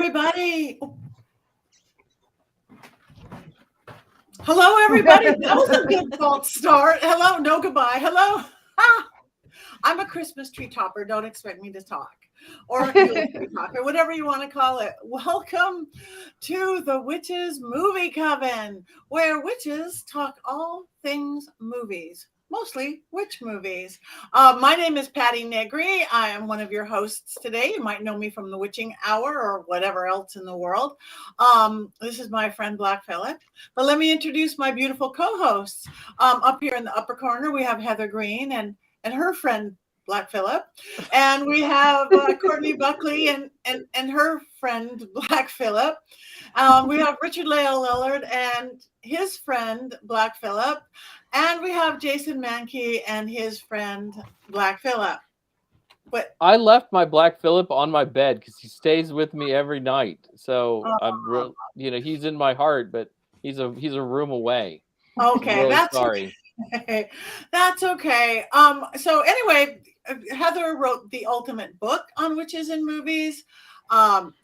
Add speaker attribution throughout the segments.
Speaker 1: everybody. Hello, everybody. That was a good false start. Hello, no goodbye. Hello. I'm a Christmas tree topper. Don't expect me to talk, or tree talk, or whatever you want to call it. Welcome to the Witch's Movie Coven, where witches talk all things movies. Mostly witch movies. My name is Patti Negri. I am one of your hosts today. You might know me from the Witching Hour or whatever else in the world. This is my friend Black Phillip. But let me introduce my beautiful co-hosts. Up here in the upper corner, we have Heather Greene and her friend Black Phillip. And we have Courtney Buckley and her friend Black Phillip. We have Richard Lale Lillard and his friend Black Phillip. And we have Jason Mankey and his friend Black Phillip. But
Speaker 2: I left my Black Phillip on my bed because he stays with me every night. So I'm, he's in my heart, but he's a room away.
Speaker 1: Okay,
Speaker 2: really
Speaker 1: that's
Speaker 2: sorry.
Speaker 1: Okay. That's okay. So anyway, Heather wrote the ultimate book on witches in movies.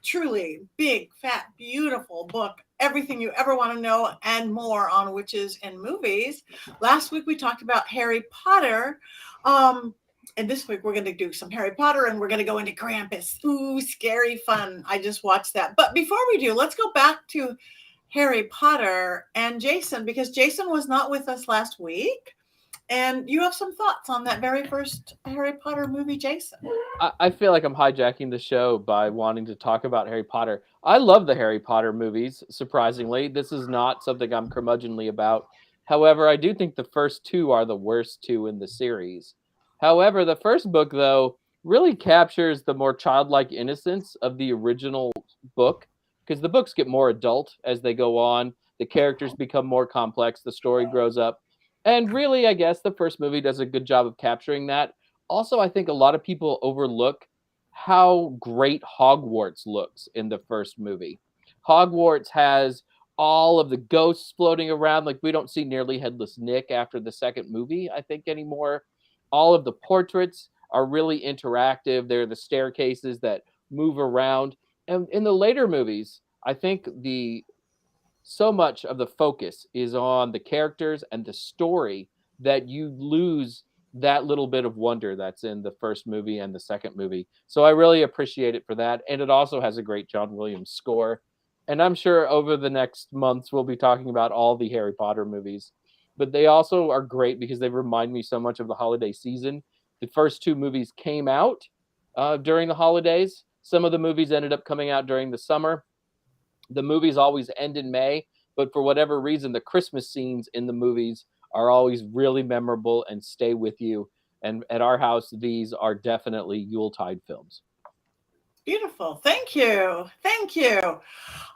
Speaker 1: Truly big, fat, beautiful book. Everything you ever want to know and more on witches and movies. Last week we talked about Harry Potter. And this week we're going to do some Harry Potter and we're going to go into Krampus. Ooh, scary fun. I just watched that. But before we do, let's go back to Harry Potter and Jason, because Jason was not with us last week. And you have some thoughts on that very first Harry Potter movie, Jason.
Speaker 2: I feel like I'm hijacking the show by wanting to talk about Harry Potter. I love the Harry Potter movies, surprisingly. This is not something I'm curmudgeonly about. However, I do think the first two are the worst two in the series. However, the first book, though, really captures the more childlike innocence of the original book, because the books get more adult as they go on. The characters become more complex. The story grows up. And really, I guess the first movie does a good job of capturing that. Also, I think a lot of people overlook how great Hogwarts looks in the first movie. Hogwarts has all of the ghosts floating around. Like, we don't see nearly Headless Nick after the second movie, I think, anymore. All of the portraits are really interactive. They're the staircases that move around. And in the later movies, I think so much of the focus is on the characters and the story that you lose that little bit of wonder that's in the first movie and the second movie. So I really appreciate it for that. And it also has a great John Williams score. And I'm sure over the next months, we'll be talking about all the Harry Potter movies. But they also are great because they remind me so much of the holiday season. The first two movies came out during the holidays. Some of the movies ended up coming out during the summer. The movies always end in May, but for whatever reason, the Christmas scenes in the movies are always really memorable and stay with you. And at our house, these are definitely Yuletide films.
Speaker 1: Beautiful. Thank you. Thank you.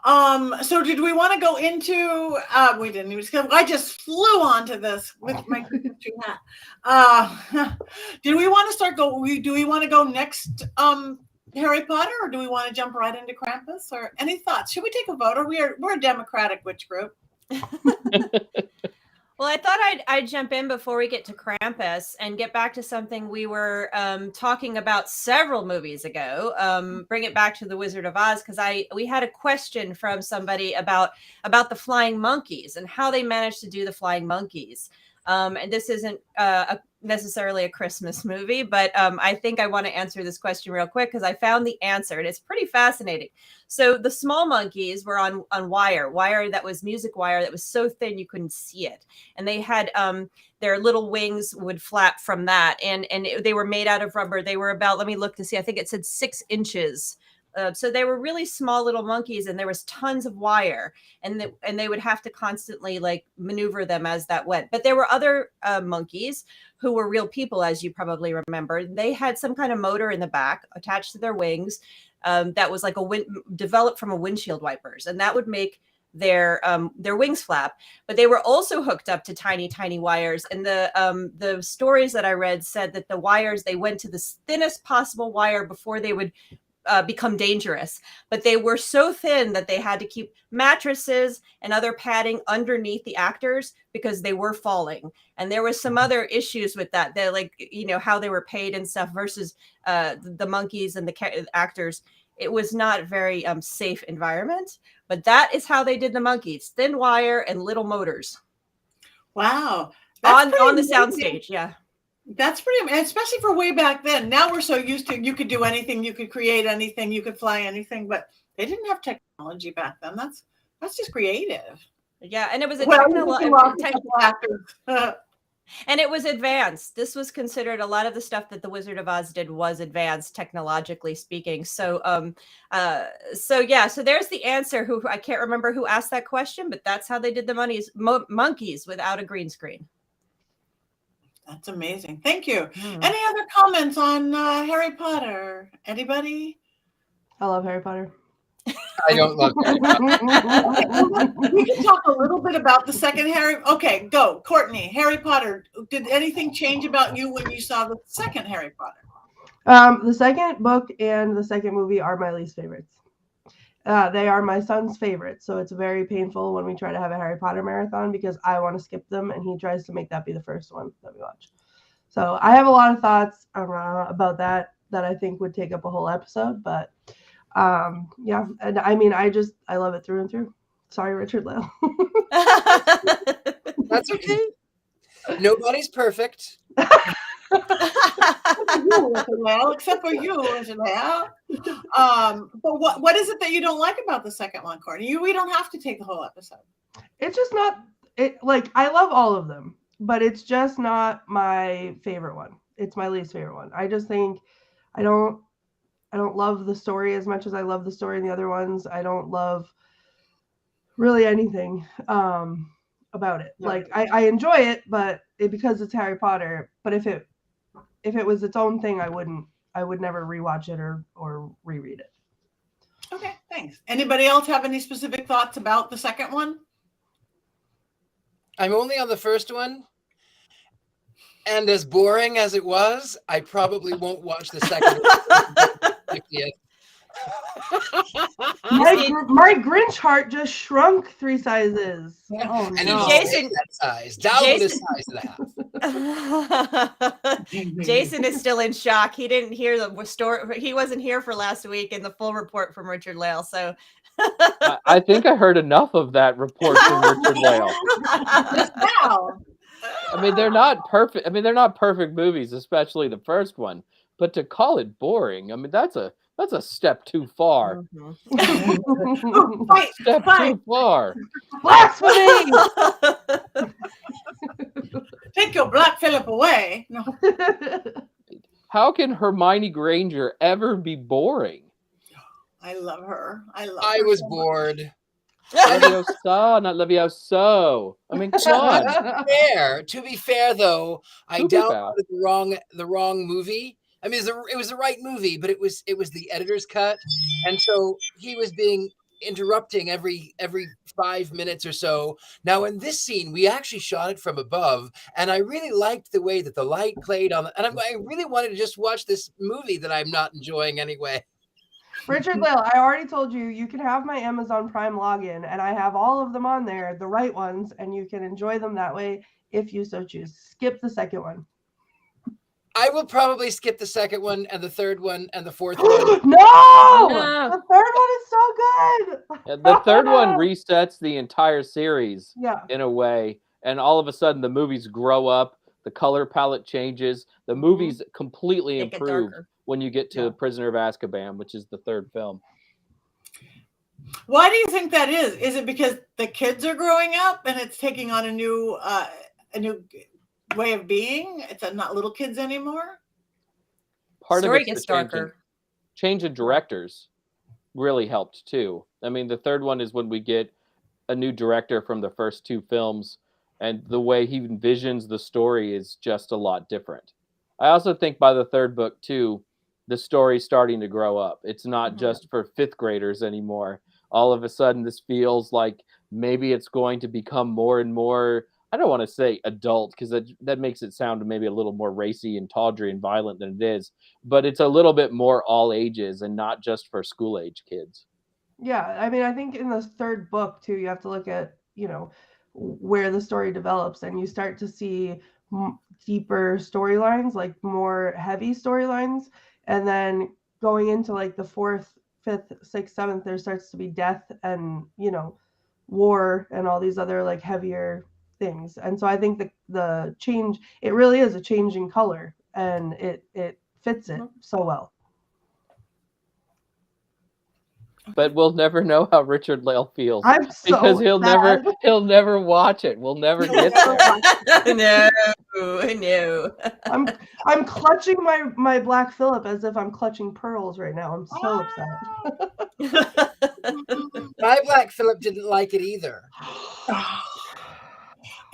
Speaker 1: So did we want to go into, we didn't even, I just flew onto this with my hat. Did we want to do we want to go next, Harry Potter, or do we want to jump right into Krampus? Or any thoughts? Should we take a vote? Or we're a democratic witch group.
Speaker 3: Well, I thought I'd jump in before we get to Krampus and get back to something we were talking about several movies ago. Bring it back to the Wizard of Oz, because we had a question from somebody about the flying monkeys and how they managed to do the flying monkeys. And this isn't necessarily a Christmas movie, but I think I want to answer this question real quick because I found the answer and it's pretty fascinating. So the small monkeys were on wire that was music wire that was so thin you couldn't see it, and they had their little wings would flap from that, and they were made out of rubber. They were about, let me look to see, I think it said 6 inches. So they were really small little monkeys, and there was tons of wire, and they would have to constantly like maneuver them as that went. But there were other monkeys who were real people, as you probably remember. They had some kind of motor in the back attached to their wings that was like developed from a windshield wipers, and that would make their wings flap. But they were also hooked up to tiny wires, and the stories that I read said that the wires, they went to the thinnest possible wire before they would become dangerous, but they were so thin that they had to keep mattresses and other padding underneath the actors because they were falling. And there was some other issues with that. They're like, how they were paid and stuff versus the monkeys and the actors it was not a very safe environment. But that is how they did the monkeys: thin wire and little motors.
Speaker 1: Wow.
Speaker 3: On the
Speaker 1: amazing.
Speaker 3: soundstage, yeah.
Speaker 1: That's pretty, especially for way back then. Now we're so used to, you could do anything, you could create anything, you could fly anything, but they didn't have technology back then. That's just creative.
Speaker 3: Yeah, and it was a and it was advanced. This was considered, a lot of the stuff that the Wizard of Oz did was advanced technologically speaking. So so there's the answer. Who, I can't remember who asked that question, but that's how they did the monkeys without a green screen.
Speaker 1: That's amazing. Thank you. Any other comments on Harry Potter? Anybody?
Speaker 4: I love Harry Potter.
Speaker 5: I don't love Harry Potter.
Speaker 1: We can talk a little bit about the second Harry. Okay, go. Courtney, Harry Potter. Did anything change about you when you saw the second Harry Potter?
Speaker 4: The second book and the second movie are my least favorites. They are my son's favorites, so it's very painful when we try to have a Harry Potter marathon because I want to skip them and he tries to make that be the first one that we watch. So I have a lot of thoughts about that I think would take up a whole episode, but yeah, and I mean, I love it through and through. Sorry, Richard Lale.
Speaker 5: That's okay. Nobody's perfect.
Speaker 1: Except for you, Lale. But what is it that you don't like about the second one, Courtney? We don't have to take the whole episode.
Speaker 4: It's just not like, I love all of them, but it's just not my favorite one. It's my least favorite one. I just think I don't love the story as much as I love the story in the other ones. I don't love really anything about it.
Speaker 1: Yeah.
Speaker 4: Like I enjoy it, but because it's Harry Potter. But if it was its own thing, I would never rewatch it or reread it.
Speaker 1: Okay, thanks. Anybody else have any specific thoughts about the second one?
Speaker 5: I'm only on the first one. And as boring as it was, I probably won't watch the second one.
Speaker 4: My Grinch heart just shrunk 3 sizes. Oh,
Speaker 5: and
Speaker 4: no.
Speaker 3: Jason,
Speaker 5: that size, down to the size of the half.
Speaker 3: Jason is still in shock. He didn't hear the story. He wasn't here for last week in the full report from Richard Lale. So
Speaker 2: I think I heard enough of that report from Richard Lale.
Speaker 1: Wow.
Speaker 2: I mean, they're not perfect. I mean, they're not perfect movies, especially the first one. But to call it boring, I mean, that's a step too far. Step too far.
Speaker 4: Blasphemy!
Speaker 1: Take your Black Phillip away. No.
Speaker 2: How can Hermione Granger ever be boring?
Speaker 1: I love her. I
Speaker 5: was bored.
Speaker 2: Leviosa, not Levioso. I mean, come on.
Speaker 5: To be fair, though, I downloaded the wrong movie. I mean, it was the right movie, but it was the editor's cut, and so he was interrupting every 5 minutes or so. Now, in this scene, we actually shot it from above, and I really liked the way that the light played on. And I really wanted to just watch this movie that I'm not enjoying anyway.
Speaker 4: Richard Lale, I already told you, you can have my Amazon Prime login, and I have all of them on there, the right ones, and you can enjoy them that way if you so choose. Skip the second one.
Speaker 5: I will probably skip the second one and the third one and the fourth one.
Speaker 4: No! The third one is so good.
Speaker 2: Yeah, the third one resets the entire series in a way, and all of a sudden the movies grow up, the color palette changes, the movies completely improve when you get to Prisoner of Azkaban, which is the third film.
Speaker 1: Why do you think that is? Is it because the kids are growing up and it's taking on a new way of being? It's not little kids anymore.
Speaker 2: Part
Speaker 3: Story
Speaker 2: of it
Speaker 3: gets darker.
Speaker 2: Change of directors really helped too. I mean, the third one is when we get a new director from the first 2 films, and the way he envisions the story is just a lot different. I also think by the third book too, the story's starting to grow up. It's not just for 5th graders anymore. All of a sudden, this feels like maybe it's going to become more and more, I don't want to say adult, because that makes it sound maybe a little more racy and tawdry and violent than it is, but it's a little bit more all ages and not just for school age kids.
Speaker 4: Yeah, I mean, I think in the third book too, you have to look at, where the story develops, and you start to see deeper storylines, like more heavy storylines, and then going into like the 4th 5th, 6th, 7th, there starts to be death and, you know, war and all these other like heavier things. And so I think the change, it really is a change in color, and it fits it so well.
Speaker 2: But we'll never know how Richard Lale feels
Speaker 4: I'm so
Speaker 2: because he'll never watch it. We'll never get there.
Speaker 3: No.
Speaker 4: I'm clutching my Black Phillip as if I'm clutching pearls right now. I'm so upset.
Speaker 5: My Black Phillip didn't like it either.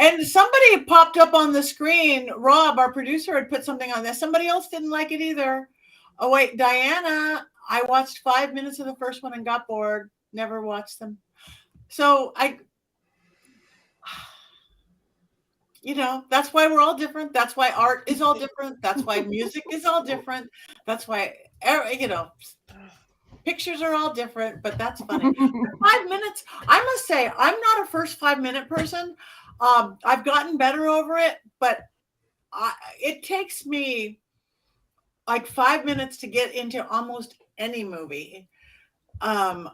Speaker 1: And somebody popped up on the screen. Rob, our producer, had put something on this. Somebody else didn't like it either. Oh wait, Diana. I watched 5 minutes of the first one and got bored. Never watched them. So you know, that's why we're all different. That's why art is all different. That's why music is all different. That's why, you know, pictures are all different, but that's funny. 5 minutes, I must say, I'm not a first 5 minute person. I've gotten better over it, but it takes me like 5 minutes to get into almost any movie. I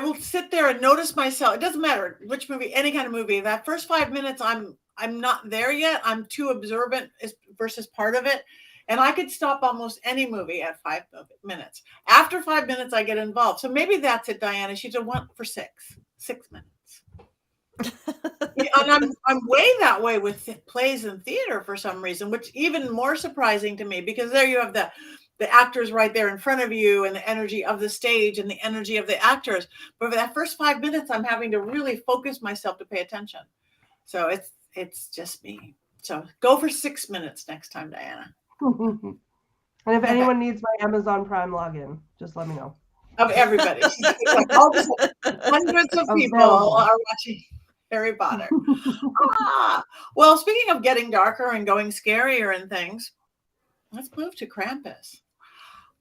Speaker 1: will sit there and notice myself. It doesn't matter which movie, any kind of movie. That first 5 minutes, I'm not there yet. I'm too observant versus part of it. And I could stop almost any movie at 5 minutes. After 5 minutes, I get involved. So maybe that's it, Diana. She just went for 6 minutes. And I'm way that way with plays and theater for some reason, which even more surprising to me, because there you have the actors right there in front of you and the energy of the stage and the energy of the actors. But for that first 5 minutes, I'm having to really focus myself to pay attention. So it's just me. So go for 6 minutes next time, Diana.
Speaker 4: And if anyone needs my Amazon Prime login, just let me know.
Speaker 1: Of everybody. Hundreds of people are watching Harry Potter. Well, speaking of getting darker and going scarier and things, let's move to Krampus.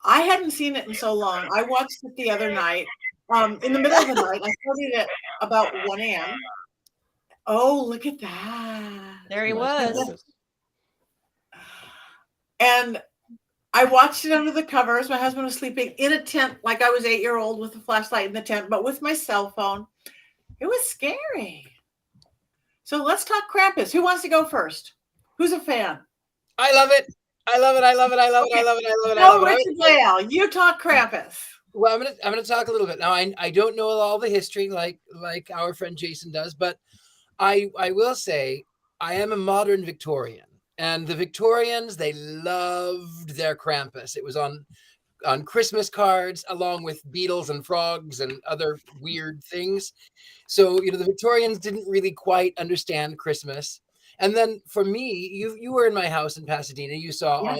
Speaker 1: I hadn't seen it in so long. I watched it the other night. In the middle of the night. I started at about 1 a.m. Oh, look at that.
Speaker 3: There he was.
Speaker 1: And I watched it under the covers. My husband was sleeping in a tent like I was 8-year-old with a flashlight in the tent, but with my cell phone. It was scary. So let's talk Krampus. Who wants to go first? Who's a fan?
Speaker 5: I love it. I love it. I love it. I love it. I love it. I love it. I love it.
Speaker 1: Richard Lale, you talk Krampus.
Speaker 5: Well, I'm gonna talk a little bit now. I don't know all the history like our friend Jason does, but I will say I am a modern Victorian, and the Victorians, they loved their Krampus. It was on Christmas cards along with beetles and frogs and other weird things. So, you know, the Victorians didn't really quite understand Christmas. And then for me, you were in my house in Pasadena. You saw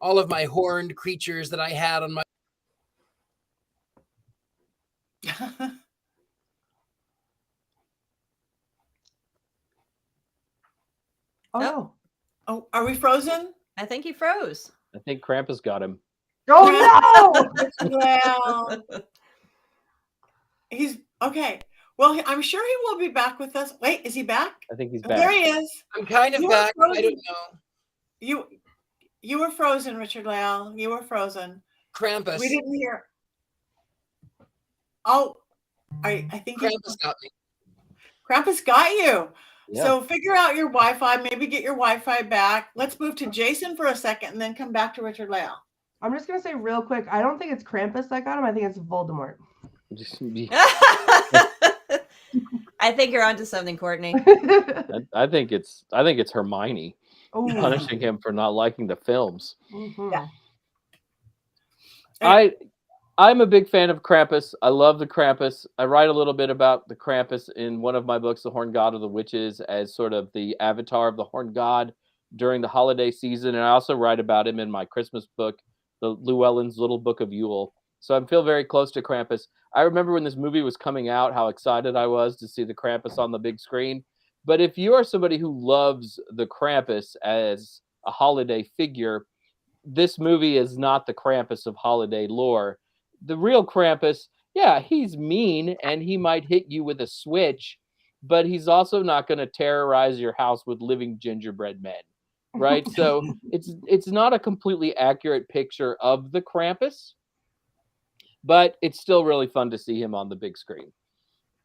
Speaker 5: all of my horned creatures that I had on my.
Speaker 4: Oh,
Speaker 1: Oh, are we frozen?
Speaker 3: I think he froze.
Speaker 2: I think Krampus got him.
Speaker 4: oh no!
Speaker 1: Well, he's okay. Well, I'm sure he will be back with us. Wait, is he back?
Speaker 2: I think he's
Speaker 1: There
Speaker 2: back.
Speaker 1: he is.
Speaker 5: I'm kind of
Speaker 1: You were
Speaker 5: back. I
Speaker 1: frozen.
Speaker 5: don't know.
Speaker 1: You were frozen, Richard Lale. You were frozen.
Speaker 5: Krampus.
Speaker 1: We didn't hear. Oh, I think
Speaker 5: Krampus got me.
Speaker 1: Krampus got you.
Speaker 2: Yeah.
Speaker 1: So figure out your Wi-Fi. Maybe get your Wi-Fi back. Let's move to Jason for a second and then come back to Richard Lale.
Speaker 4: I'm just gonna say real quick. I don't think it's Krampus that got him. I think it's Voldemort.
Speaker 3: I think you're onto something, Courtney.
Speaker 2: I think it's Hermione punishing him for not liking the films.
Speaker 4: Mm-hmm.
Speaker 1: Yeah.
Speaker 2: I'm a big fan of Krampus. I love the Krampus. I write a little bit about the Krampus in one of my books, The Horned God of the Witches, as sort of the avatar of the Horned God during the holiday season. And I also write about him in my Christmas book, the Llewellyn's Little Book of Yule. So I feel very close to Krampus. I remember when this movie was coming out, how excited I was to see the Krampus on the big screen. But if you are somebody who loves the Krampus as a holiday figure, this movie is not the Krampus of holiday lore. The real Krampus, yeah, he's mean and he might hit you with a switch, but he's also not going to terrorize your house with living gingerbread men, right? So it's not a completely accurate picture of the Krampus, but it's still really fun to see him on the big screen.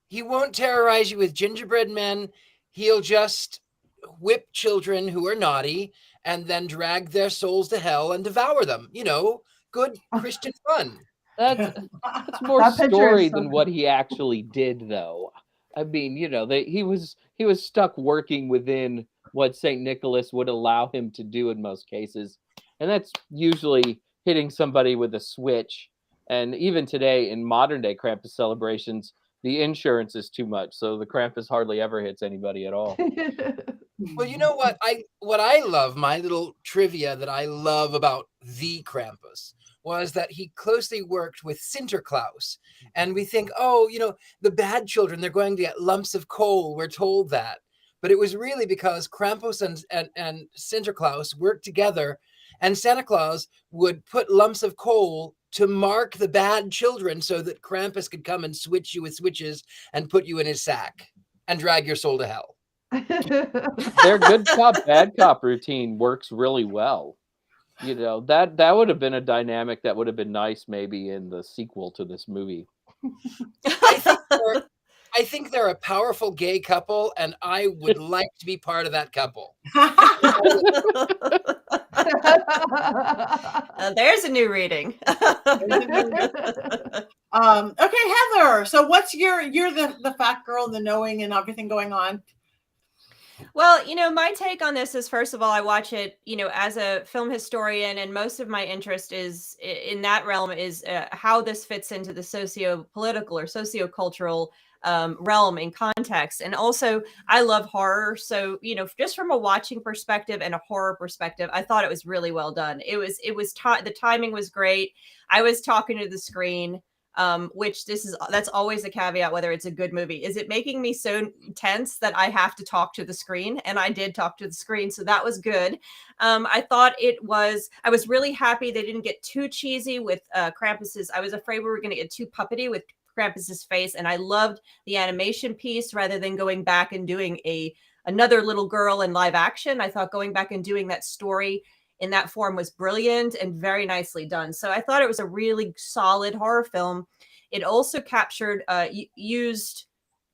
Speaker 5: He won't terrorize you with gingerbread men. He'll just whip children who are naughty and then drag their souls to hell and devour them. You know, good Christian fun.
Speaker 2: That's more
Speaker 4: That picture
Speaker 2: story
Speaker 4: is so
Speaker 2: than what he actually did, though. I mean, you know, he was stuck working within what St. Nicholas would allow him to do in most cases, and that's usually hitting somebody with a switch. And even today, in modern day Krampus celebrations, the insurance is too much, so the Krampus hardly ever hits anybody at all.
Speaker 5: Well, you know what I love, my little trivia that I love about the Krampus was that he closely worked with Sinterklaas. And we think, oh, you know, the bad children, they're going to get lumps of coal. We're told that. But it was really because Krampus and Sinterklaas worked together, and Santa Claus would put lumps of coal to mark the bad children so that Krampus could come and switch you with switches and put you in his sack and drag your soul to hell.
Speaker 2: Their good cop, bad cop routine works really well. You know, that would have been a dynamic that would have been nice maybe in the sequel to this movie.
Speaker 5: I think they're a powerful gay couple, and I would like to be part of that couple.
Speaker 3: There's a new reading.
Speaker 1: Okay, Heather. So what's you're the fat girl, the knowing and everything going on.
Speaker 3: Well, you know, my take on this is, first of all, I watch it, you know, as a film historian, and most of my interest is in that realm is how this fits into the socio-political or socio-cultural realm in context. And also, I love horror. So, you know, just from a watching perspective and a horror perspective, I thought it was really well done. The timing was great. I was talking to the screen. Which that's always a caveat, whether it's a good movie. Is it making me so tense that I have to talk to the screen? And I did talk to the screen, so that was good. I was really happy they didn't get too cheesy with Krampus's. I was afraid we were going to get too puppety with Krampus's face, and I loved the animation piece rather than going back and doing another little girl in live action. I thought going back and doing that story in that form was brilliant and very nicely done. So I thought it was a really solid horror film. It also captured, used,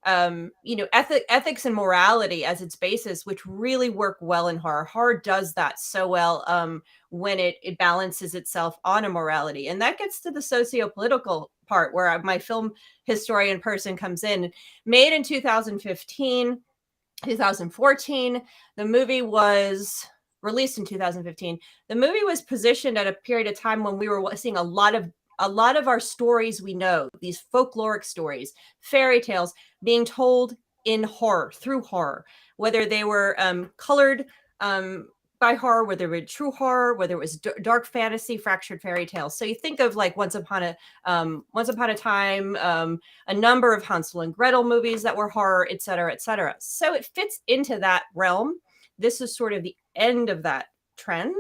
Speaker 3: you know, ethics and morality as its basis, which really work well in horror. Horror does that so well when it balances itself on a morality. And that gets to the socio-political part where my film historian person comes in. Made in 2015, 2014, the movie was released in 2015. The movie was positioned at a period of time when we were seeing a lot of our stories we know, these folkloric stories, fairy tales being told in horror, through horror, whether they were colored by horror, whether it was true horror, whether it was dark fantasy, fractured fairy tales. So you think of like Once Upon a Time, a number of Hansel and Gretel movies that were horror, et cetera, et cetera. So it fits into that realm. This is sort of the end of that trend.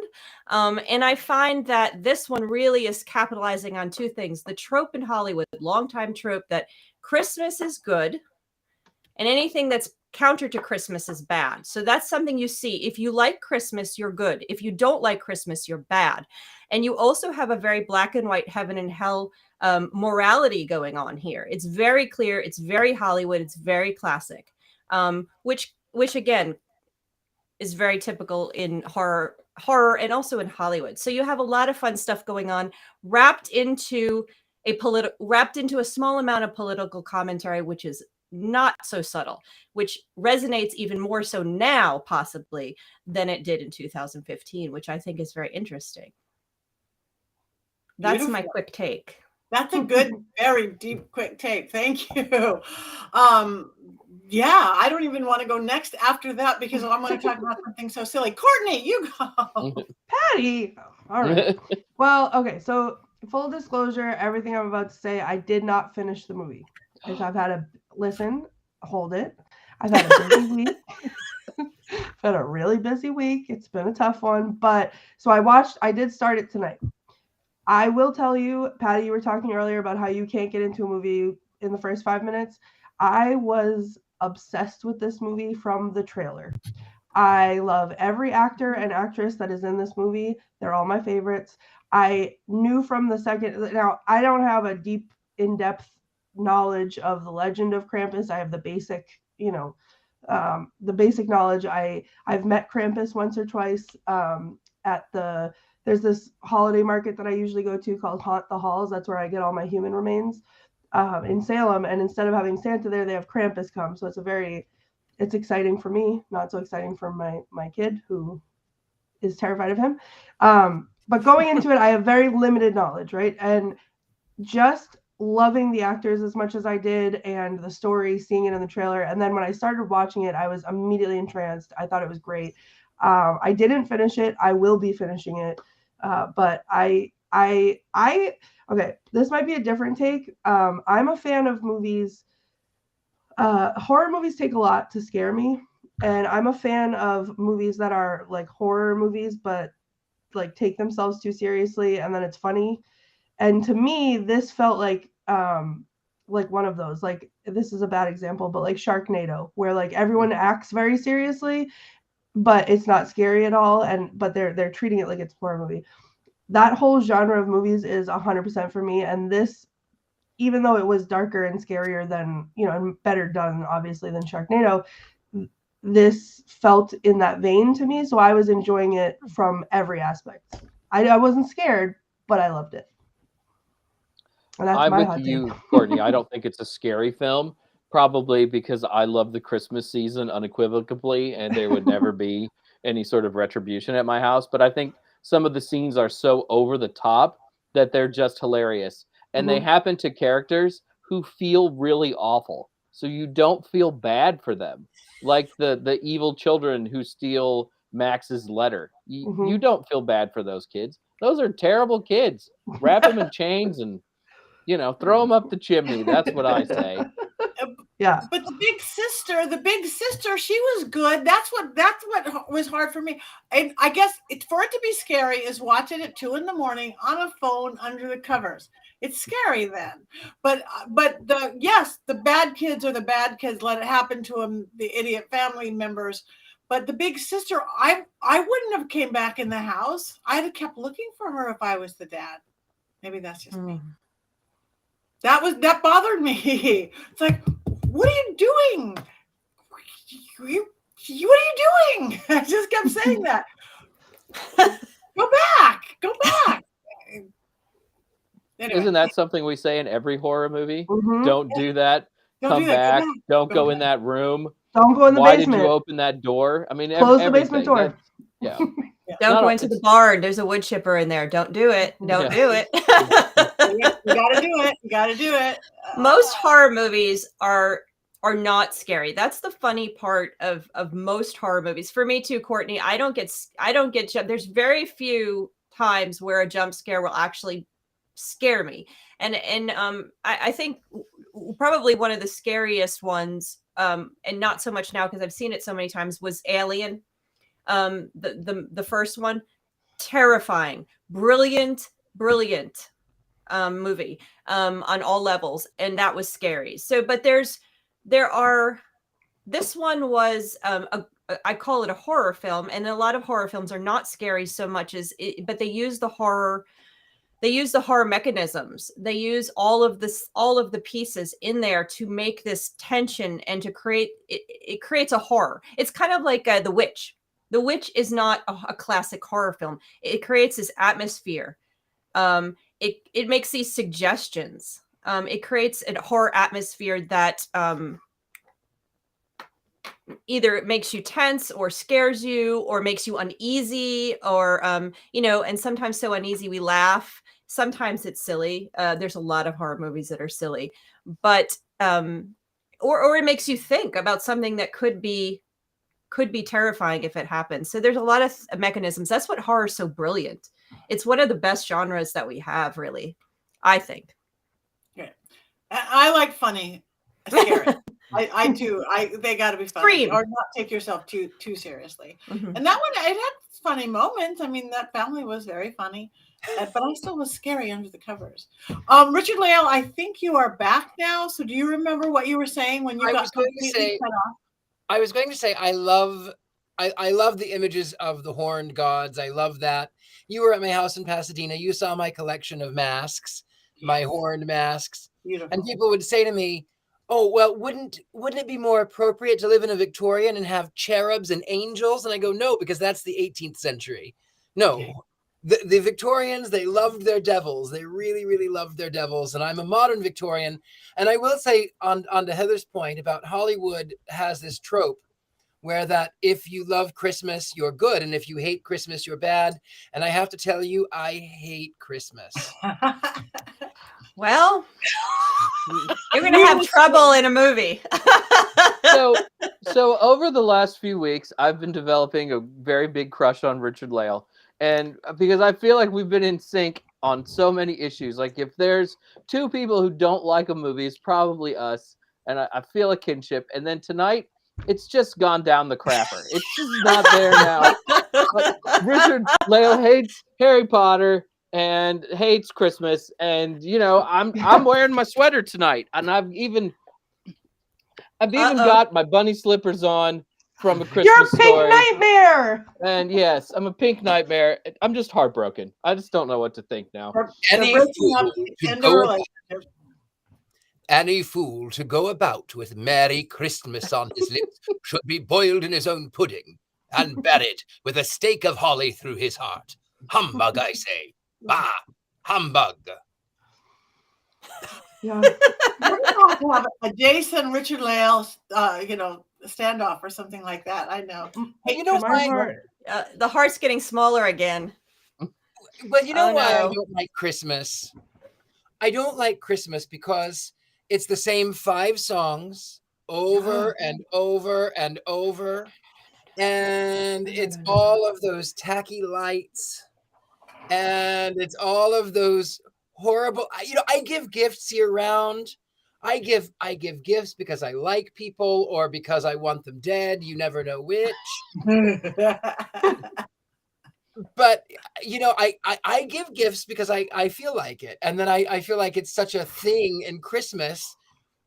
Speaker 3: And I find that this one really is capitalizing on two things. The trope in Hollywood, longtime trope that Christmas is good and anything that's counter to Christmas is bad. So that's something you see. If you like Christmas, you're good. If you don't like Christmas, you're bad. And you also have a very black and white heaven and hell morality going on here. It's very clear. It's very Hollywood. It's very classic, which again, is very typical in horror and also in Hollywood. So you have a lot of fun stuff going on, wrapped into a small amount of political commentary, which is not so subtle, which resonates even more so now, possibly, than it did in 2015, which I think is very interesting. That's my quick take.
Speaker 1: That's a good, very deep, quick take. Thank you. Yeah, I don't even want to go next after that because I want to talk about something so silly. Courtney, you go.
Speaker 4: Patty. All right. Well, okay. So full disclosure, everything I'm about to say, I did not finish the movie because I've had hold it. I've had a busy week. I've had a really busy week. It's been a tough one, but so I did start it tonight. I will tell you, Patty, you were talking earlier about how you can't get into a movie in the first 5 minutes. I was obsessed with this movie from the trailer. I love every actor and actress that is in this movie. They're all my favorites. I knew from the second. Now I don't have a deep, in-depth knowledge of the legend of Krampus. I have the basic, the basic knowledge. I've met Krampus once or twice at there's this holiday market that I usually go to called Haunt the Halls. That's where I get all my human remains in Salem. And instead of having Santa there, they have Krampus come. So it's exciting for me, not so exciting for my kid who is terrified of him. But going into it, I have very limited knowledge, right? And just loving the actors as much as I did and the story, seeing it in the trailer. And then when I started watching it, I was immediately entranced. I thought it was great. I didn't finish it. I will be finishing it. But okay, this might be a different take. I'm a fan of movies. Horror movies take a lot to scare me. And I'm a fan of movies that are like horror movies, but like take themselves too seriously and then it's funny. And to me, this felt like one of those, like, this is a bad example, but like Sharknado, where like everyone acts very seriously, but it's not scary at all. But they're treating it like it's a horror movie. That whole genre of movies is 100% for me. And this, even though it was darker and scarier than, and better done, obviously, than Sharknado, this felt in that vein to me. So I was enjoying it from every aspect. I wasn't scared, but I loved it. And that's
Speaker 2: I'm
Speaker 4: my
Speaker 2: with
Speaker 4: hot
Speaker 2: you,
Speaker 4: take.
Speaker 2: Courtney. I don't think it's a scary film, probably because I love the Christmas season unequivocally, and there would never be any sort of retribution at my house. But I think some of the scenes are so over the top that they're just hilarious. And they happen to characters who feel really awful. So you don't feel bad for them. Like the evil children who steal Max's letter. You don't feel bad for those kids. Those are terrible kids. Wrap them in chains and throw them up the chimney. That's what I say.
Speaker 4: Yeah.
Speaker 1: But the big sister, she was good. That's what was hard for me. And I guess for it to be scary is watching it 2 a.m. on a phone under the covers. It's scary then. But the bad kids are the bad kids. Let it happen to them, the idiot family members. But the big sister, I wouldn't have came back in the house. I'd have kept looking for her if I was the dad. Maybe that's just me. That bothered me. It's like, what are you doing? What are you doing? I just kept saying that. Go back. Anyway.
Speaker 2: Isn't that something we say in every horror movie? Don't do that. Come back. Don't go in that room.
Speaker 4: Don't go in the basement.
Speaker 2: Why did you open that door? I mean,
Speaker 4: close the basement door.
Speaker 2: Yeah.
Speaker 3: Don't go into the barn. There's a wood chipper in there. Don't do it. Don't do it.
Speaker 1: You gotta do it.
Speaker 3: Most horror movies are not scary. That's the funny part of most horror movies. For me too, Courtney, I don't get there's very few times where a jump scare will actually scare me. And I think probably one of the scariest ones, and not so much now because I've seen it so many times, was Alien. The first one, terrifying, brilliant movie on all levels, and that was scary. So, but this one was I call it a horror film, and a lot of horror films are not scary so much but they use the horror mechanisms. They use all of the pieces in there to make this tension and to create it creates a horror. It's kind of like The Witch. The Witch is not a classic horror film. It creates this atmosphere. It makes these suggestions. It creates a horror atmosphere that either it makes you tense or scares you or makes you uneasy or, and sometimes so uneasy we laugh. Sometimes it's silly. There's a lot of horror movies that are silly, but or it makes you think about something that could be terrifying if it happens. So there's a lot of mechanisms. That's what horror is so brilliant. It's one of the best genres that we have, really, I think.
Speaker 1: Yeah. I like funny, scary. I do. They got to be funny.
Speaker 3: Scream.
Speaker 1: Or not take yourself too seriously. And that one, it had funny moments. I mean, that family was very funny, but I still was scary under the covers. Richard Lale, I think you are back now. So do you remember what you were saying when you got completely cut off?
Speaker 5: I was going to say I love I love the images of the horned gods. I love that. You were at my house in Pasadena. You saw my collection of masks, my horned masks.
Speaker 1: Beautiful.
Speaker 5: And people would say to me, oh, well, wouldn't it be more appropriate to live in a Victorian and have cherubs and angels? And I go, no, because that's the 18th century. No.
Speaker 1: Okay.
Speaker 5: The Victorians, they loved their devils. They really, really loved their devils. And I'm a modern Victorian. And I will say on to Heather's point about Hollywood has this trope where that if you love Christmas, you're good. And if you hate Christmas, you're bad. And I have to tell you, I hate Christmas.
Speaker 3: Well, you're going to have trouble in a movie.
Speaker 2: So over the last few weeks, I've been developing a very big crush on Richard Lale. And because I feel like we've been in sync on so many issues. Like if there's two people who don't like a movie, it's probably us. And I feel a kinship. And then tonight, it's just gone down the crapper. It's just not there now. But Richard Lale hates Harry Potter and hates Christmas. And you know, I'm wearing my sweater tonight. And I've even got my bunny slippers on from a Christmas
Speaker 4: You're a pink
Speaker 2: Story.
Speaker 4: nightmare.
Speaker 2: And yes, I'm a pink nightmare. I'm just heartbroken. I just don't know what to think now.
Speaker 5: Any fool to go about with Merry Christmas on his lips should be boiled in his own pudding and buried with a stake of holly through his heart. Humbug, I say. Bah, humbug.
Speaker 4: Yeah.
Speaker 1: We're going to have a Jason Richard Lale, standoff or something like that. I know.
Speaker 5: Hey, you know why?
Speaker 3: The heart's getting smaller again.
Speaker 5: But you know why I
Speaker 3: no.
Speaker 5: don't like Christmas? I don't like Christmas because it's the same 5 songs over and over and over. And it's all of those tacky lights. And it's all of those horrible, I give gifts year round. I give gifts because I like people or because I want them dead. You never know which. But I give gifts because I feel like it. And then I feel like it's such a thing in Christmas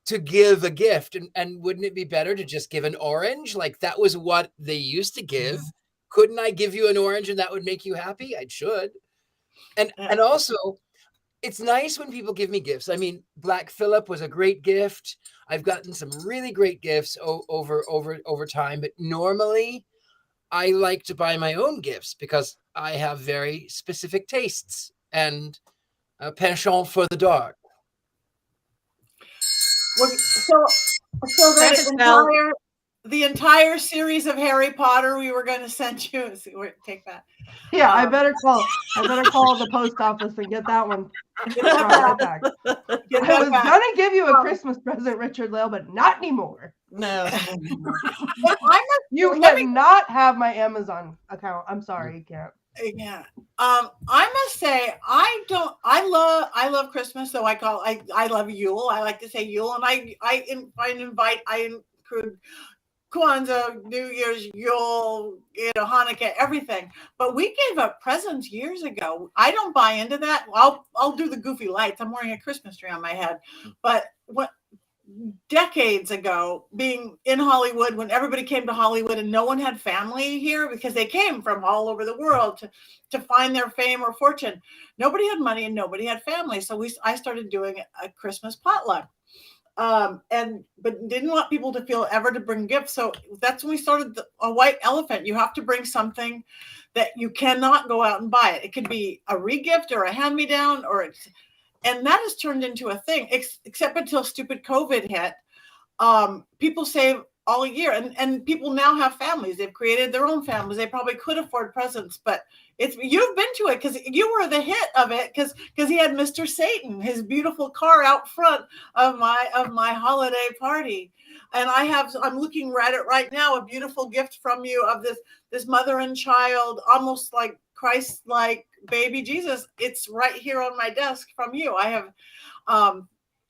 Speaker 5: to give a gift. And wouldn't it be better to just give an orange? Like that was what they used to give. Couldn't I give you an orange and that would make you happy? I should. And also, it's nice when people give me gifts. I mean, Black Phillip was a great gift. I've gotten some really great gifts over time, but normally I like to buy my own gifts because I have very specific tastes and a penchant for the dark.
Speaker 1: So the entire series of Harry Potter we were going to send you. Take that.
Speaker 4: Yeah, I better call the post office and get that one.
Speaker 1: Get that back.
Speaker 4: I was gonna give you a Christmas present, Richard Lale, but not anymore.
Speaker 3: No.
Speaker 4: You cannot have my Amazon account. I'm sorry, you can't.
Speaker 1: Yeah. I must say I love Christmas, so I love Yule. I like to say Yule, and I include Kwanzaa, New Year's, Yule, Hanukkah, everything. But we gave up presents years ago. I don't buy into that. I'll do the goofy lights. I'm wearing a Christmas tree on my head. But decades ago, being in Hollywood, when everybody came to Hollywood and no one had family here because they came from all over the world to find their fame or fortune. Nobody had money and nobody had family. So I started doing a Christmas potluck. But didn't want people to feel ever to bring gifts. So that's when we started a white elephant. You have to bring something that you cannot go out and buy it. It could be a re-gift or a hand-me-down and that has turned into a thing, except until stupid COVID hit. People save all year and people now have families. They've created their own families. They probably could afford presents, but you've been to it because you were the hit of it because he had Mr. Satan, his beautiful car out front of my holiday party. And I'm looking at it right now, a beautiful gift from you of this mother and child, almost like Christ-like baby Jesus. It's right here on my desk from you. I have,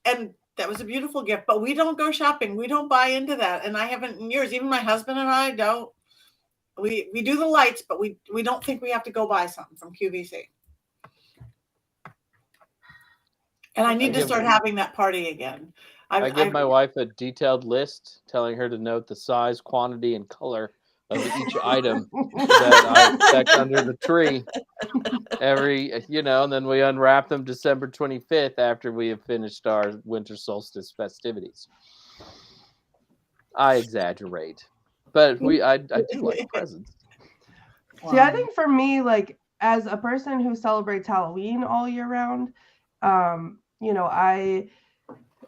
Speaker 1: and that was a beautiful gift, but we don't go shopping. We don't buy into that. And I haven't in years, even my husband and I don't. We do the lights, but we don't think we have to go buy something from QVC. And I need to start having that party again. I give
Speaker 2: my wife a detailed list telling her to note the size, quantity, and color of each item that I expect under the tree and then we unwrap them December 25th after we have finished our winter solstice festivities. I exaggerate, but I do like presents.
Speaker 4: See, I think for me, like, as a person who celebrates Halloween all year round, I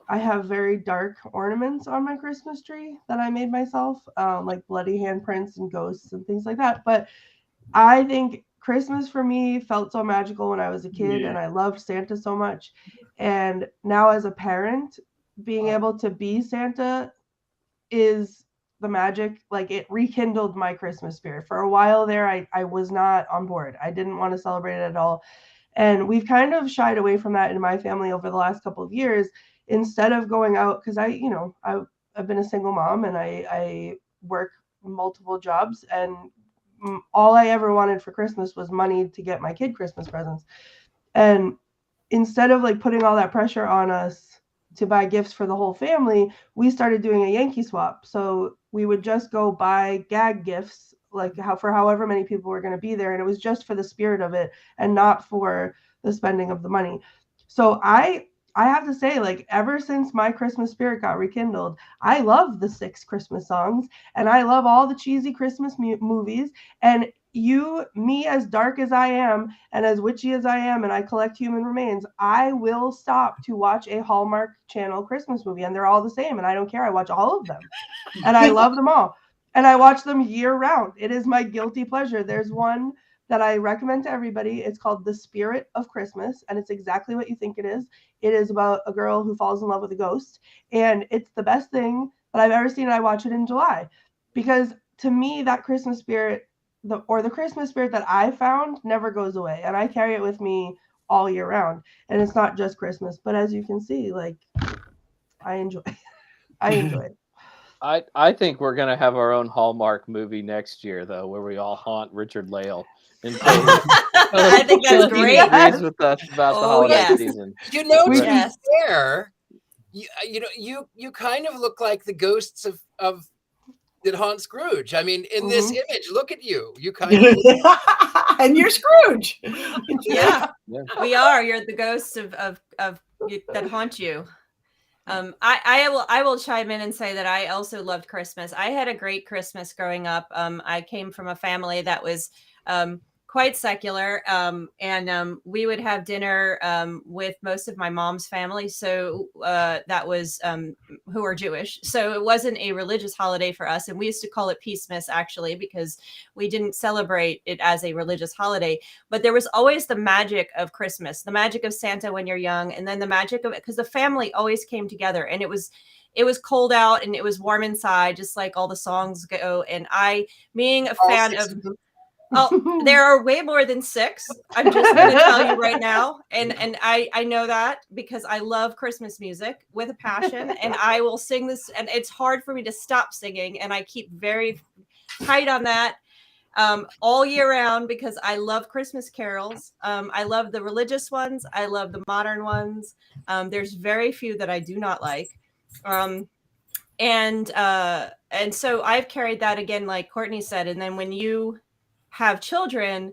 Speaker 4: have very dark ornaments on my Christmas tree that I made myself, like bloody handprints and ghosts and things like that. But I think Christmas for me felt so magical when I was a kid, and I loved Santa so much. And now as a parent, being able to be Santa is the magic. Like, it rekindled my Christmas spirit. For a while there, I was not on board. I didn't want to celebrate it at all. And we've kind of shied away from that in my family over the last couple of years. Instead of going out, because I've been a single mom and I work multiple jobs, and all I ever wanted for Christmas was money to get my kid Christmas presents. And instead of like putting all that pressure on us to buy gifts for the whole family, we started doing a Yankee swap. So we would just go buy gag gifts, like for however many people were going to be there. And it was just for the spirit of it and not for the spending of the money. So I have to say, like, ever since my Christmas spirit got rekindled, I love the 6 Christmas songs, and I love all the cheesy Christmas movies. And me as dark as I am and as witchy as I am, and I collect human remains, I will stop to watch a Hallmark Channel Christmas movie, and they're all the same, and I don't care. I watch all of them, and I love them all, and I watch them year round. It is my guilty pleasure. There's one that I recommend to everybody. It's called The Spirit of Christmas, and it's exactly what you think it is. It is about a girl who falls in love with a ghost, and it's the best thing that I've ever seen. I watch it in July because, to me, that Christmas spirit, the Christmas spirit that I found, never goes away, and I carry it with me all year round. And it's not just Christmas, but as you can see, like, I enjoy it.
Speaker 2: I think we're gonna have our own Hallmark movie next year, though, where we all haunt Richard Lale.
Speaker 3: I think that's great.
Speaker 2: Agrees with us about the holiday season.
Speaker 5: To be fair, you kind of look like the ghosts of that haunt Scrooge. I mean, in this image, look at you. You kind of
Speaker 1: and you're Scrooge.
Speaker 3: Yeah, we are. You're the ghosts of that haunt you. I will chime in and say that I also loved Christmas. I had a great Christmas growing up. I came from a family that was quite secular, and we would have dinner with most of my mom's family. So that was who are Jewish. So it wasn't a religious holiday for us, and we used to call it Peacemas, actually, because we didn't celebrate it as a religious holiday. But there was always the magic of Christmas, the magic of Santa when you're young, and then the magic of it, because the family always came together, and it was cold out and it was warm inside, just like all the songs go. And I, being a fan of oh, there are way more than 6. I'm just going to tell you right now. And I know that because I love Christmas music with a passion, and I will sing this, and it's hard for me to stop singing. And I keep very tight on that all year round because I love Christmas carols. I love the religious ones. I love the modern ones. There's very few that I do not like. And so I've carried that again, like Courtney said. And then when you have children,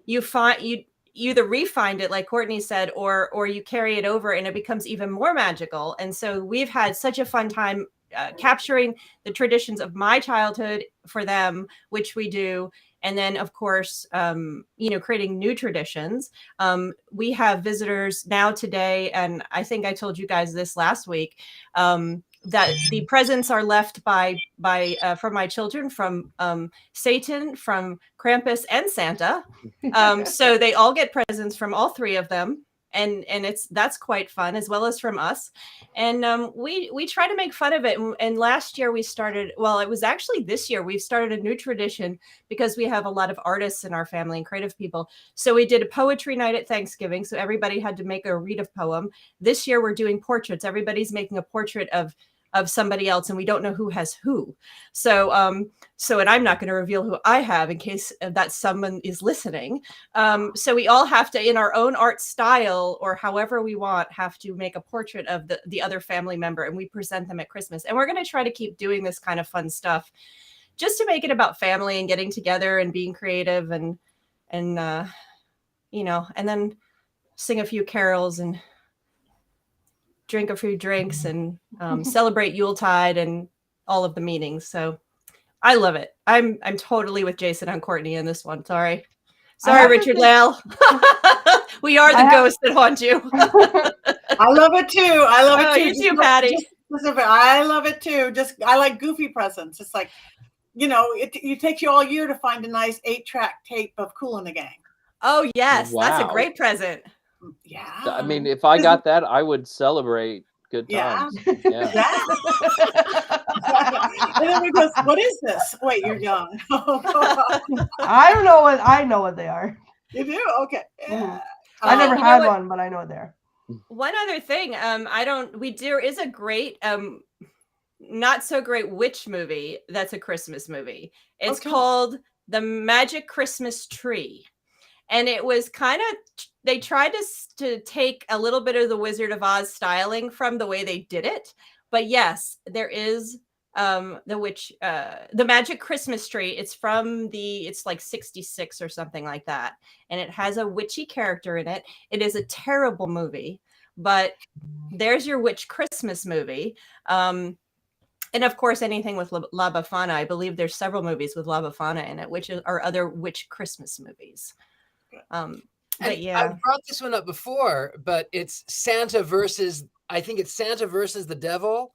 Speaker 3: you find you either refind it, like Courtney said, or you carry it over and it becomes even more magical. And so we've had such a fun time capturing the traditions of my childhood for them, which we do. And then, of course, creating new traditions. We have visitors now today, and I think I told you guys this last week, that the presents are left from my children, from Satan, from Krampus, and Santa. So they all get presents from all 3 of them. And that's quite fun, as well as from us. And we try to make fun of it. And last year we started, well, it was actually this year, we've started a new tradition because we have a lot of artists in our family and creative people. So we did a poetry night at Thanksgiving. So everybody had to make a read a poem. This year we're doing portraits. Everybody's making a portrait of somebody else, and we don't know who has who. So and I'm not going to reveal who I have in case that someone is listening. So we all have to, in our own art style or however we want, have to make a portrait of the other family member, and we present them at Christmas. And we're going to try to keep doing this kind of fun stuff just to make it about family and getting together and being creative and you know, and then sing a few carols and drink a few drinks and celebrate Yuletide and all of the meanings. So I love it. I'm totally with Jason on Courtney in this one. Sorry, Richard Lale. We are the ghosts that haunt you.
Speaker 1: I love it too. I love it too.
Speaker 3: You too, Patty.
Speaker 1: I love it too. I like goofy presents. It's like, you know, it takes you all year to find a nice 8-track tape of Kool and the Gang.
Speaker 3: Oh yes,
Speaker 2: Wow.
Speaker 3: That's a great present.
Speaker 1: Yeah.
Speaker 2: I mean, if I got that, I would celebrate good times. Yeah.
Speaker 1: And then he goes, "What is this?" Wait, you're young.
Speaker 4: I don't know I know what they are.
Speaker 1: You do? Okay. Yeah.
Speaker 4: I never had one, but I know what they are.
Speaker 3: One other thing, there is a great not so great witch movie that's a Christmas movie. It's called The Magic Christmas Tree. And it was kind of, they tried to take a little bit of the Wizard of Oz styling from the way they did it. But yes, there is the Magic Christmas Tree. It's it's like 66 or something like that. And it has a witchy character in it. It is a terrible movie, but there's your witch Christmas movie. And of course, anything with La Befana. I believe there's several movies with La Befana in it, which are other witch Christmas movies. But yeah,
Speaker 5: I brought this one up before, but it's Santa versus the Devil,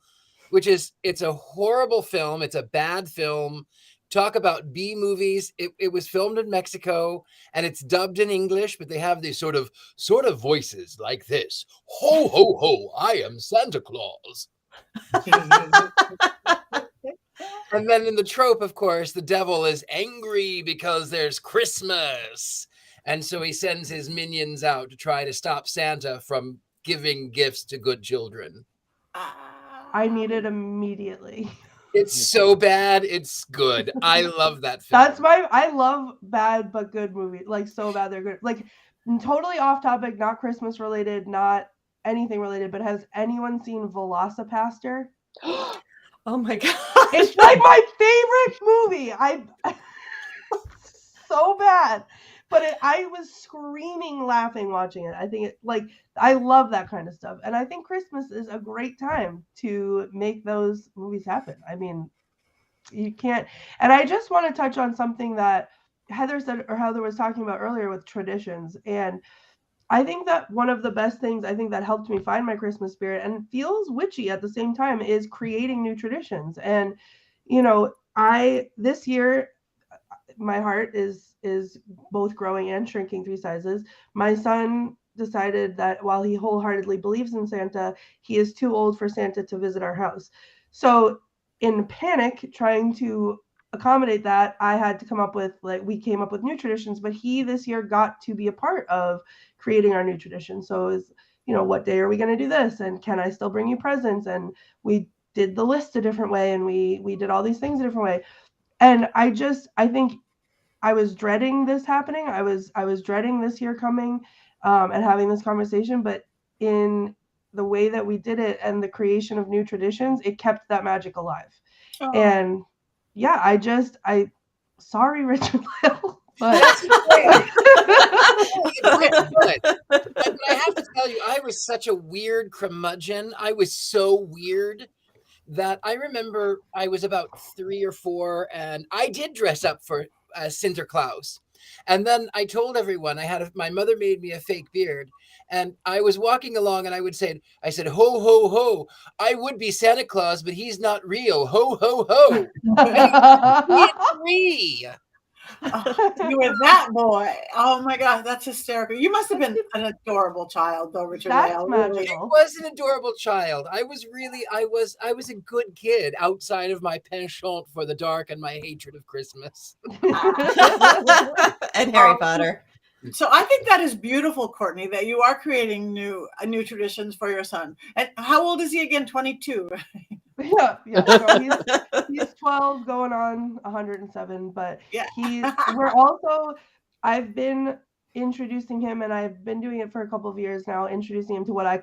Speaker 5: it's a horrible film. It's a bad film. Talk about B movies. It was filmed in Mexico and it's dubbed in English, but they have these sort of voices like this. Ho, ho, ho, I am Santa Claus. And then in the trope, of course, the devil is angry because there's Christmas. And so he sends his minions out to try to stop Santa from giving gifts to good children.
Speaker 4: I need it immediately.
Speaker 5: It's so bad. It's good. I love that film.
Speaker 4: I love bad but good movies. Like so bad they're good. Like totally off topic, not Christmas related, not anything related, but has anyone seen Velocipaster?
Speaker 3: Oh my God.
Speaker 4: It's like my favorite movie. So bad. But I was screaming, laughing, watching it. I think I love that kind of stuff. And I think Christmas is a great time to make those movies happen. I mean, you can't. And I just want to touch on something that Heather said, or Heather was talking about earlier with traditions. And I think that one of the best things I think that helped me find my Christmas spirit and feels witchy at the same time is creating new traditions. And, you know, this year, my heart is both growing and shrinking 3 sizes. My son decided that while he wholeheartedly believes in Santa, he is too old for Santa to visit our house. So in panic, trying to accommodate that, I had to come up with, we came up with new traditions, but he this year got to be a part of creating our new tradition. So it was, you know, what day are we going to do this? And can I still bring you presents? And we did the list a different way. And we did all these things a different way. And I think I was dreading this happening. I was dreading this year coming and having this conversation, but in the way that we did it and the creation of new traditions, it kept that magic alive. Oh. And yeah, sorry, Richard Lale, but
Speaker 5: but I have to tell you, I was such a weird curmudgeon. I was so weird that I remember I was about 3 or 4 and I did dress up for Sinterklaas. And then I told everyone my mother made me a fake beard and I was walking along and I said, ho, ho, ho. I would be Santa Claus, but he's not real. Ho, ho, ho.
Speaker 1: You were that boy. Oh my God, that's hysterical. You must have been an adorable child, though, Richard Lale.
Speaker 4: Magical.
Speaker 5: I was an adorable child. I was a good kid outside of my penchant for the dark and my hatred of Christmas.
Speaker 3: And Harry Potter.
Speaker 1: So I think that is beautiful, Courtney, that you are creating new traditions for your son. And how old is he again? 22.
Speaker 4: Yeah. So he's 12 going on 107, but
Speaker 1: yeah.
Speaker 4: I've been introducing him, and I've been doing it for a couple of years now, introducing him to what I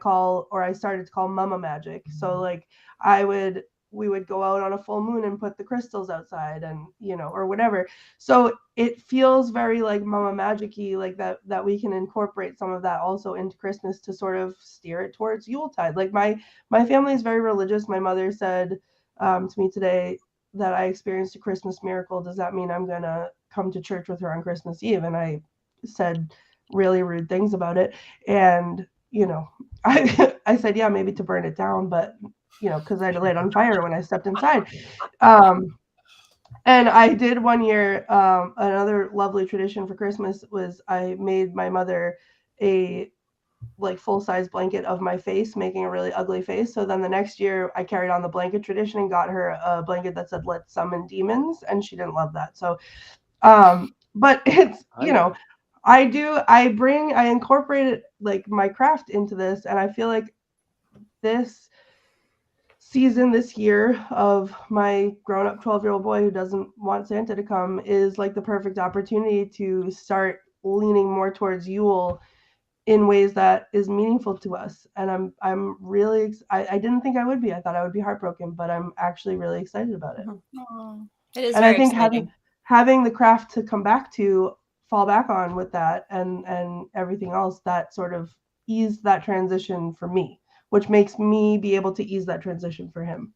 Speaker 4: started to call mama magic. So like I would we would go out on a full moon and put the crystals outside, and or whatever. So it feels very like Mama Magic-y, like that we can incorporate some of that also into Christmas to sort of steer it towards Yuletide. Like my family is very religious. My mother said to me today that I experienced a Christmas miracle. Does that mean I'm gonna come to church with her on Christmas Eve? And I said really rude things about it, and I said, yeah, maybe to burn it down, but because I had to light it on fire when I stepped inside. And I did one year, another lovely tradition for Christmas was I made my mother a like full-size blanket of my face, making a really ugly face. So then the next year I carried on the blanket tradition and got her a blanket that said "Let's summon demons," and she didn't love that. So but it's I incorporated like my craft into this, and I feel like this season this year of my grown-up 12-year-old boy who doesn't want Santa to come is like the perfect opportunity to start leaning more towards Yule in ways that is meaningful to us. And I'm really I didn't think I would be. I thought I would be heartbroken, but I'm actually really excited about it.
Speaker 3: It is,
Speaker 4: and
Speaker 3: very
Speaker 4: I think
Speaker 3: exciting.
Speaker 4: having the craft to come back to, fall back on with that, and everything else, that sort of eased that transition for me, which makes me be able to ease that transition for him.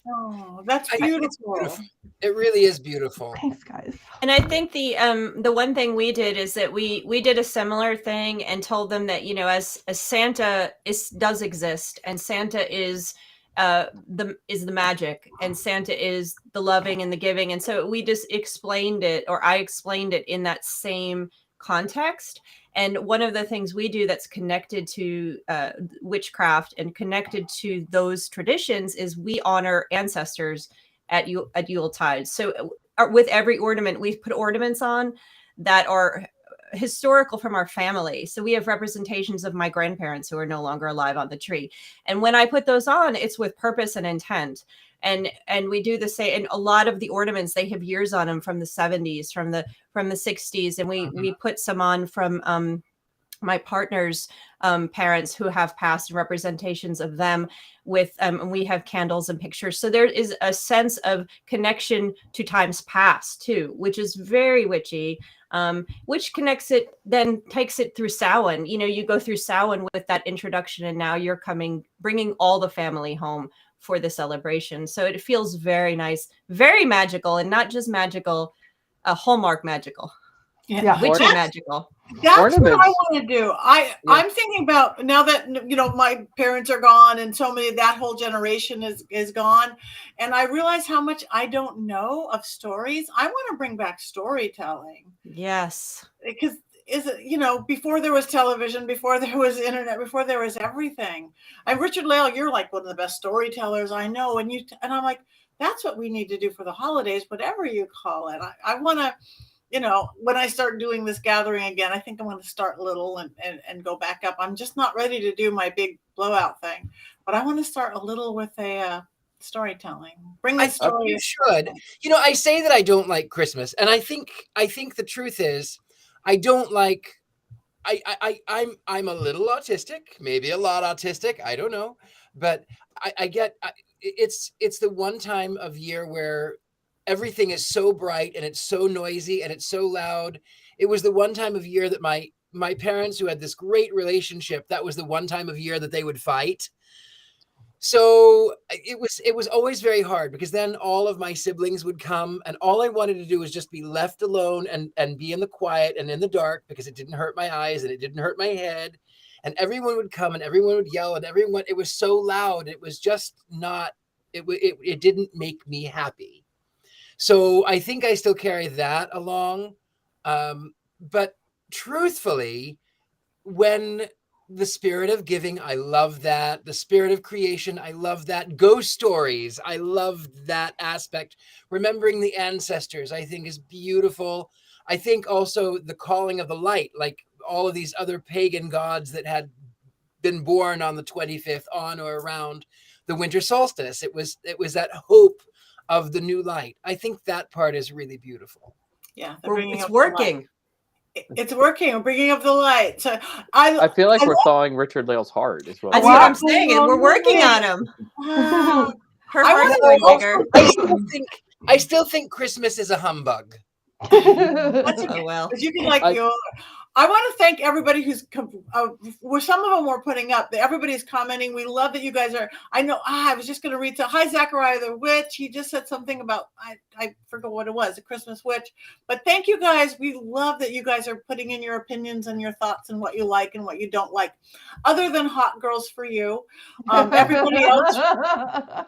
Speaker 1: Oh, that's beautiful.
Speaker 5: It's beautiful. It really is beautiful.
Speaker 4: Thanks, guys.
Speaker 3: And I think the one thing we did is that we did a similar thing and told them that as Santa does exist, and Santa is the magic, and Santa is the loving and the giving, and so we just explained it, or I explained it in that same context. And one of the things we do that's connected to witchcraft and connected to those traditions is we honor ancestors at Yuletide. So with every ornament, we put ornaments on that are historical from our family. So we have representations of my grandparents who are no longer alive on the tree. And when I put those on, it's with purpose and intent. And we do the same. And a lot of the ornaments, they have years on them from the 70s, from the 60s. And we put some on from my partner's parents who have passed, and representations of them with, and we have candles and pictures. So there is a sense of connection to times past too, which is very witchy, which connects it, then takes it through Samhain. You go through Samhain with that introduction, and now you're bringing all the family home for the celebration. So it feels very nice, very magical, and not just magical, Hallmark magical.
Speaker 4: Yeah.
Speaker 3: Witchy magical.
Speaker 1: That's
Speaker 2: Ornaments.
Speaker 1: what I want to do. I'm thinking about, now that my parents are gone and so many, that whole generation is gone, and I realize how much I don't know of stories. I want to bring back storytelling.
Speaker 3: Yes.
Speaker 1: Because before there was television, before there was internet, before there was everything. And Richard Lale, you're like one of the best storytellers I know, and I'm like, that's what we need to do for the holidays, whatever you call it. I want to. When I start doing this gathering again, I think I'm going to start little and go back up. I'm just not ready to do my big blowout thing, but I want to start a little with a storytelling. Bring the story.
Speaker 5: You should. I say that I don't like Christmas, and I think the truth is, I don't like. I'm a little autistic, maybe a lot autistic. I don't know, but I get it's the one time of year where everything is so bright and it's so noisy and it's so loud. It was the one time of year that my parents, who had this great relationship, that was the one time of year that they would fight. So it was always very hard, because then all of my siblings would come, and all I wanted to do was just be left alone and be in the quiet and in the dark, because it didn't hurt my eyes and it didn't hurt my head. And everyone would come and everyone would yell, and it was so loud. It was just not, it didn't make me happy. So I think I still carry that along. But truthfully, when the spirit of giving, I love that. The spirit of creation, I love that. Ghost stories, I love that aspect. Remembering the ancestors, I think, is beautiful. I think also the calling of the light, like all of these other pagan gods that had been born on the 25th on or around the winter solstice. It was that hope of the new light. I think that part is really beautiful.
Speaker 1: Yeah,
Speaker 3: it's working.
Speaker 1: It's working. I'm bringing up the light. So
Speaker 2: I feel like we're thawing Richard Lale's heart as well.
Speaker 3: That's what I'm saying. And we're working on him. Her
Speaker 1: I
Speaker 3: heart's
Speaker 1: wanna
Speaker 3: going bigger.
Speaker 5: I still think Christmas is a humbug.
Speaker 1: That's okay.
Speaker 3: Oh well.
Speaker 1: 'Cause you can like I want to thank everybody who's where some of them were putting up. Everybody's commenting. We love that you guys are. I know. I was just going to read. Hi, Zachariah the Witch. He just said something about I forgot what it was. A Christmas witch. But thank you guys. We love that you guys are putting in your opinions and your thoughts and what you like and what you don't like. Other than Hot Girls for You, everybody else.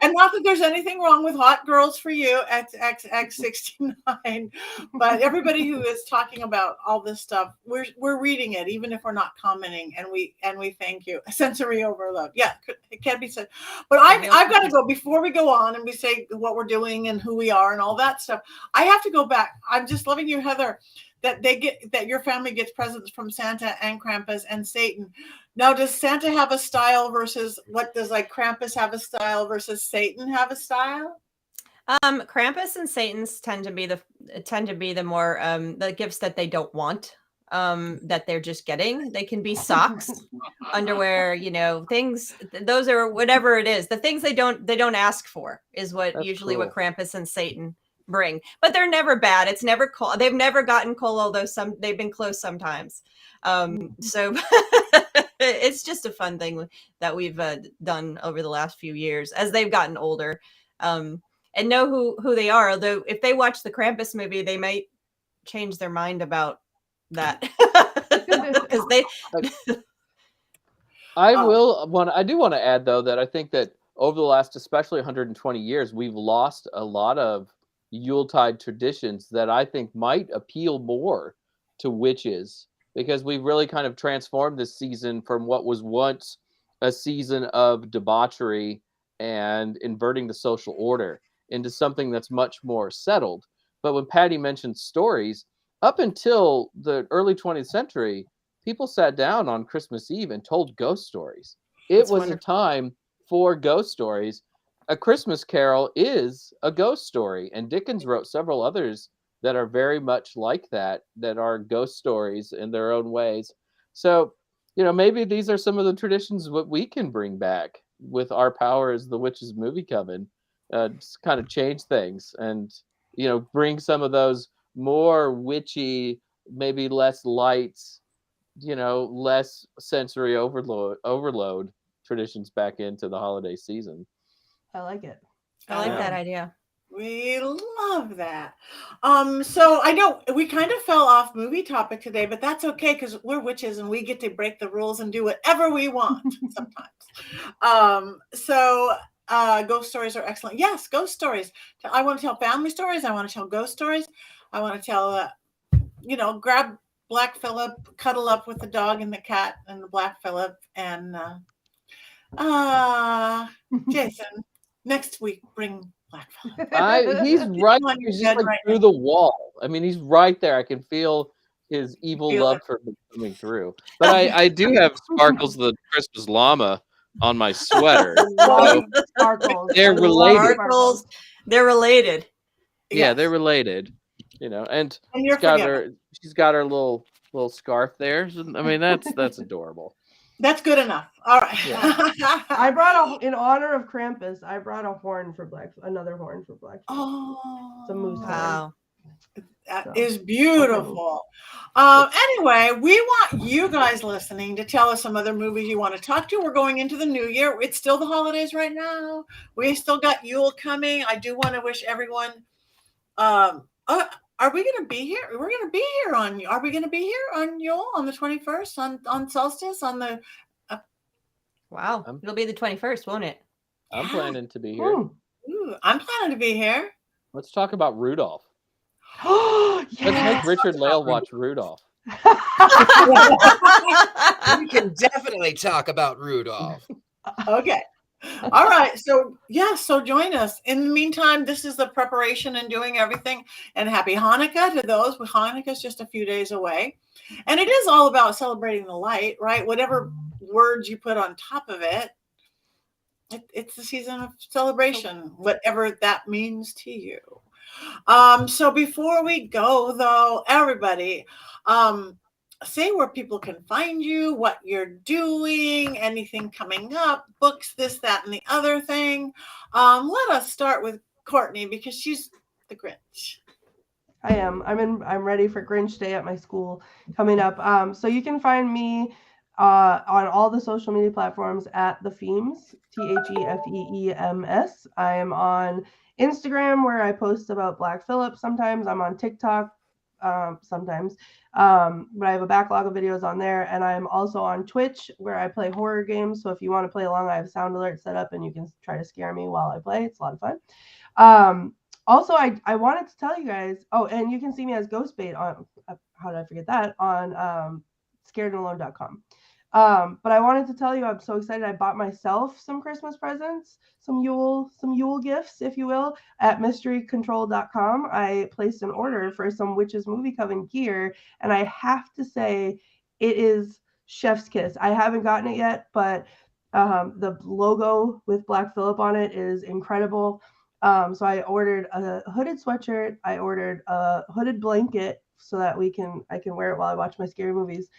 Speaker 1: And not that there's anything wrong with Hot Girls for You XXX69, but everybody who is talking about all this stuff, we're reading it, even if we're not commenting, and we thank you. Sensory overload, yeah, it can't be said. But I've got to go before we go on and we say what we're doing and who we are and all that stuff. I have to go back. I'm just loving you, Heather, that your family gets presents from Santa and Krampus and Satan. Now, does Santa have a style versus what does like Krampus have a style versus Satan have a style?
Speaker 3: Krampus and Satan's tend to be the more the gifts that they don't want, that they're just getting. They can be socks, underwear, things. Those are whatever it is. The things they don't ask for is what
Speaker 2: That's
Speaker 3: usually
Speaker 2: cool.
Speaker 3: what Krampus and Satan bring. But they're never bad. It's never cold. They've never gotten cold, although they've been close sometimes. So it's just a fun thing that we've done over the last few years as they've gotten older, and know who they are. Although if they watch the Krampus movie, they might change their mind about that because they.
Speaker 2: I do want to add though that I think that over the last, especially 120 years, we've lost a lot of Yuletide traditions that I think might appeal more to witches, because we've really kind of transformed this season from what was once a season of debauchery and inverting the social order into something that's much more settled. But when Patty mentioned stories, up until the early 20th century, people sat down on Christmas Eve and told ghost stories. It was wonderful. A time for ghost stories. A Christmas Carol is a ghost story, and Dickens wrote several others that are very much like that are ghost stories in their own ways. So, maybe these are some of the traditions what we can bring back with our power as the Witch's Movie Coven, just kind of change things and, bring some of those more witchy, maybe less lights, less sensory overload traditions back into the holiday season.
Speaker 4: I like it.
Speaker 3: I like that idea.
Speaker 1: We love that. So I know we kind of fell off movie topic today, but that's okay because we're witches and we get to break the rules and do whatever we want sometimes. Ghost stories are excellent. Yes, ghost stories. I want to tell family stories. I want to tell ghost stories. I want to tell, grab Black Phillip, cuddle up with the dog and the cat and the Black Phillip, and Jason. Next week, bring Black Phillip.
Speaker 2: He's right. He's just like through the wall. I mean, he's right there. I can feel his evil love for me coming through. But I do have Sparkles the Christmas llama on my sweater. So
Speaker 4: Sparkles.
Speaker 2: They're related.
Speaker 3: Sparkles. They're related.
Speaker 2: Yeah, they're related. And she's got her little scarf there. I mean, that's adorable.
Speaker 1: That's good enough. All right.
Speaker 4: Yeah. I brought in honor of Krampus, I brought another horn for Black.
Speaker 1: Oh,
Speaker 4: it's a moose
Speaker 3: wow.
Speaker 1: That is beautiful. Anyway, we want you guys listening to tell us some other movies you want to talk to. We're going into the new year. It's still the holidays right now. We still got Yule coming. I do want to wish everyone. Are we going to be here? We're going to be here are we going to be here on Yule on the 21st on solstice on the.
Speaker 3: Wow. It'll be the 21st, won't it?
Speaker 2: I'm planning to be here.
Speaker 1: Ooh, I'm planning to be here.
Speaker 2: Let's talk about Rudolph.
Speaker 4: Yes.
Speaker 2: Let's make Richard Lale watch Rudolph.
Speaker 5: We can definitely talk about Rudolph.
Speaker 1: Okay. All right. So join us. In the meantime, this is the preparation and doing everything. And happy Hanukkah to those. Hanukkah's just a few days away. And it is all about celebrating the light, right? Whatever words you put on top of it, it's the season of celebration, whatever that means to you. So before we go, though, everybody, say where people can find you, what you're doing, anything coming up, books, this, that, and the other thing. Let us start with Courtney because she's the Grinch.
Speaker 4: I am. I'm ready for Grinch Day at my school coming up. So you can find me on all the social media platforms at The Feems, THEFEEMS. I am on Instagram where I post about Black Phillip sometimes. I'm on TikTok sometimes. But I have a backlog of videos on there. And I'm also on Twitch where I play horror games. So if you want to play along, I have sound alert set up and you can try to scare me while I play. It's a lot of fun. Also, I wanted to tell you guys, and you can see me as Ghostbait on, how did I forget that, on scaredandalone.com. But I wanted to tell you, I'm so excited. I bought myself some Christmas presents, some Yule gifts, if you will, at mysterycontrol.com. I placed an order for some Witch's Movie Coven gear, and I have to say it is chef's kiss. I haven't gotten it yet, but the logo with Black Phillip on it is incredible. So I ordered a hooded sweatshirt. I ordered a hooded blanket so that I can wear it while I watch my scary movies,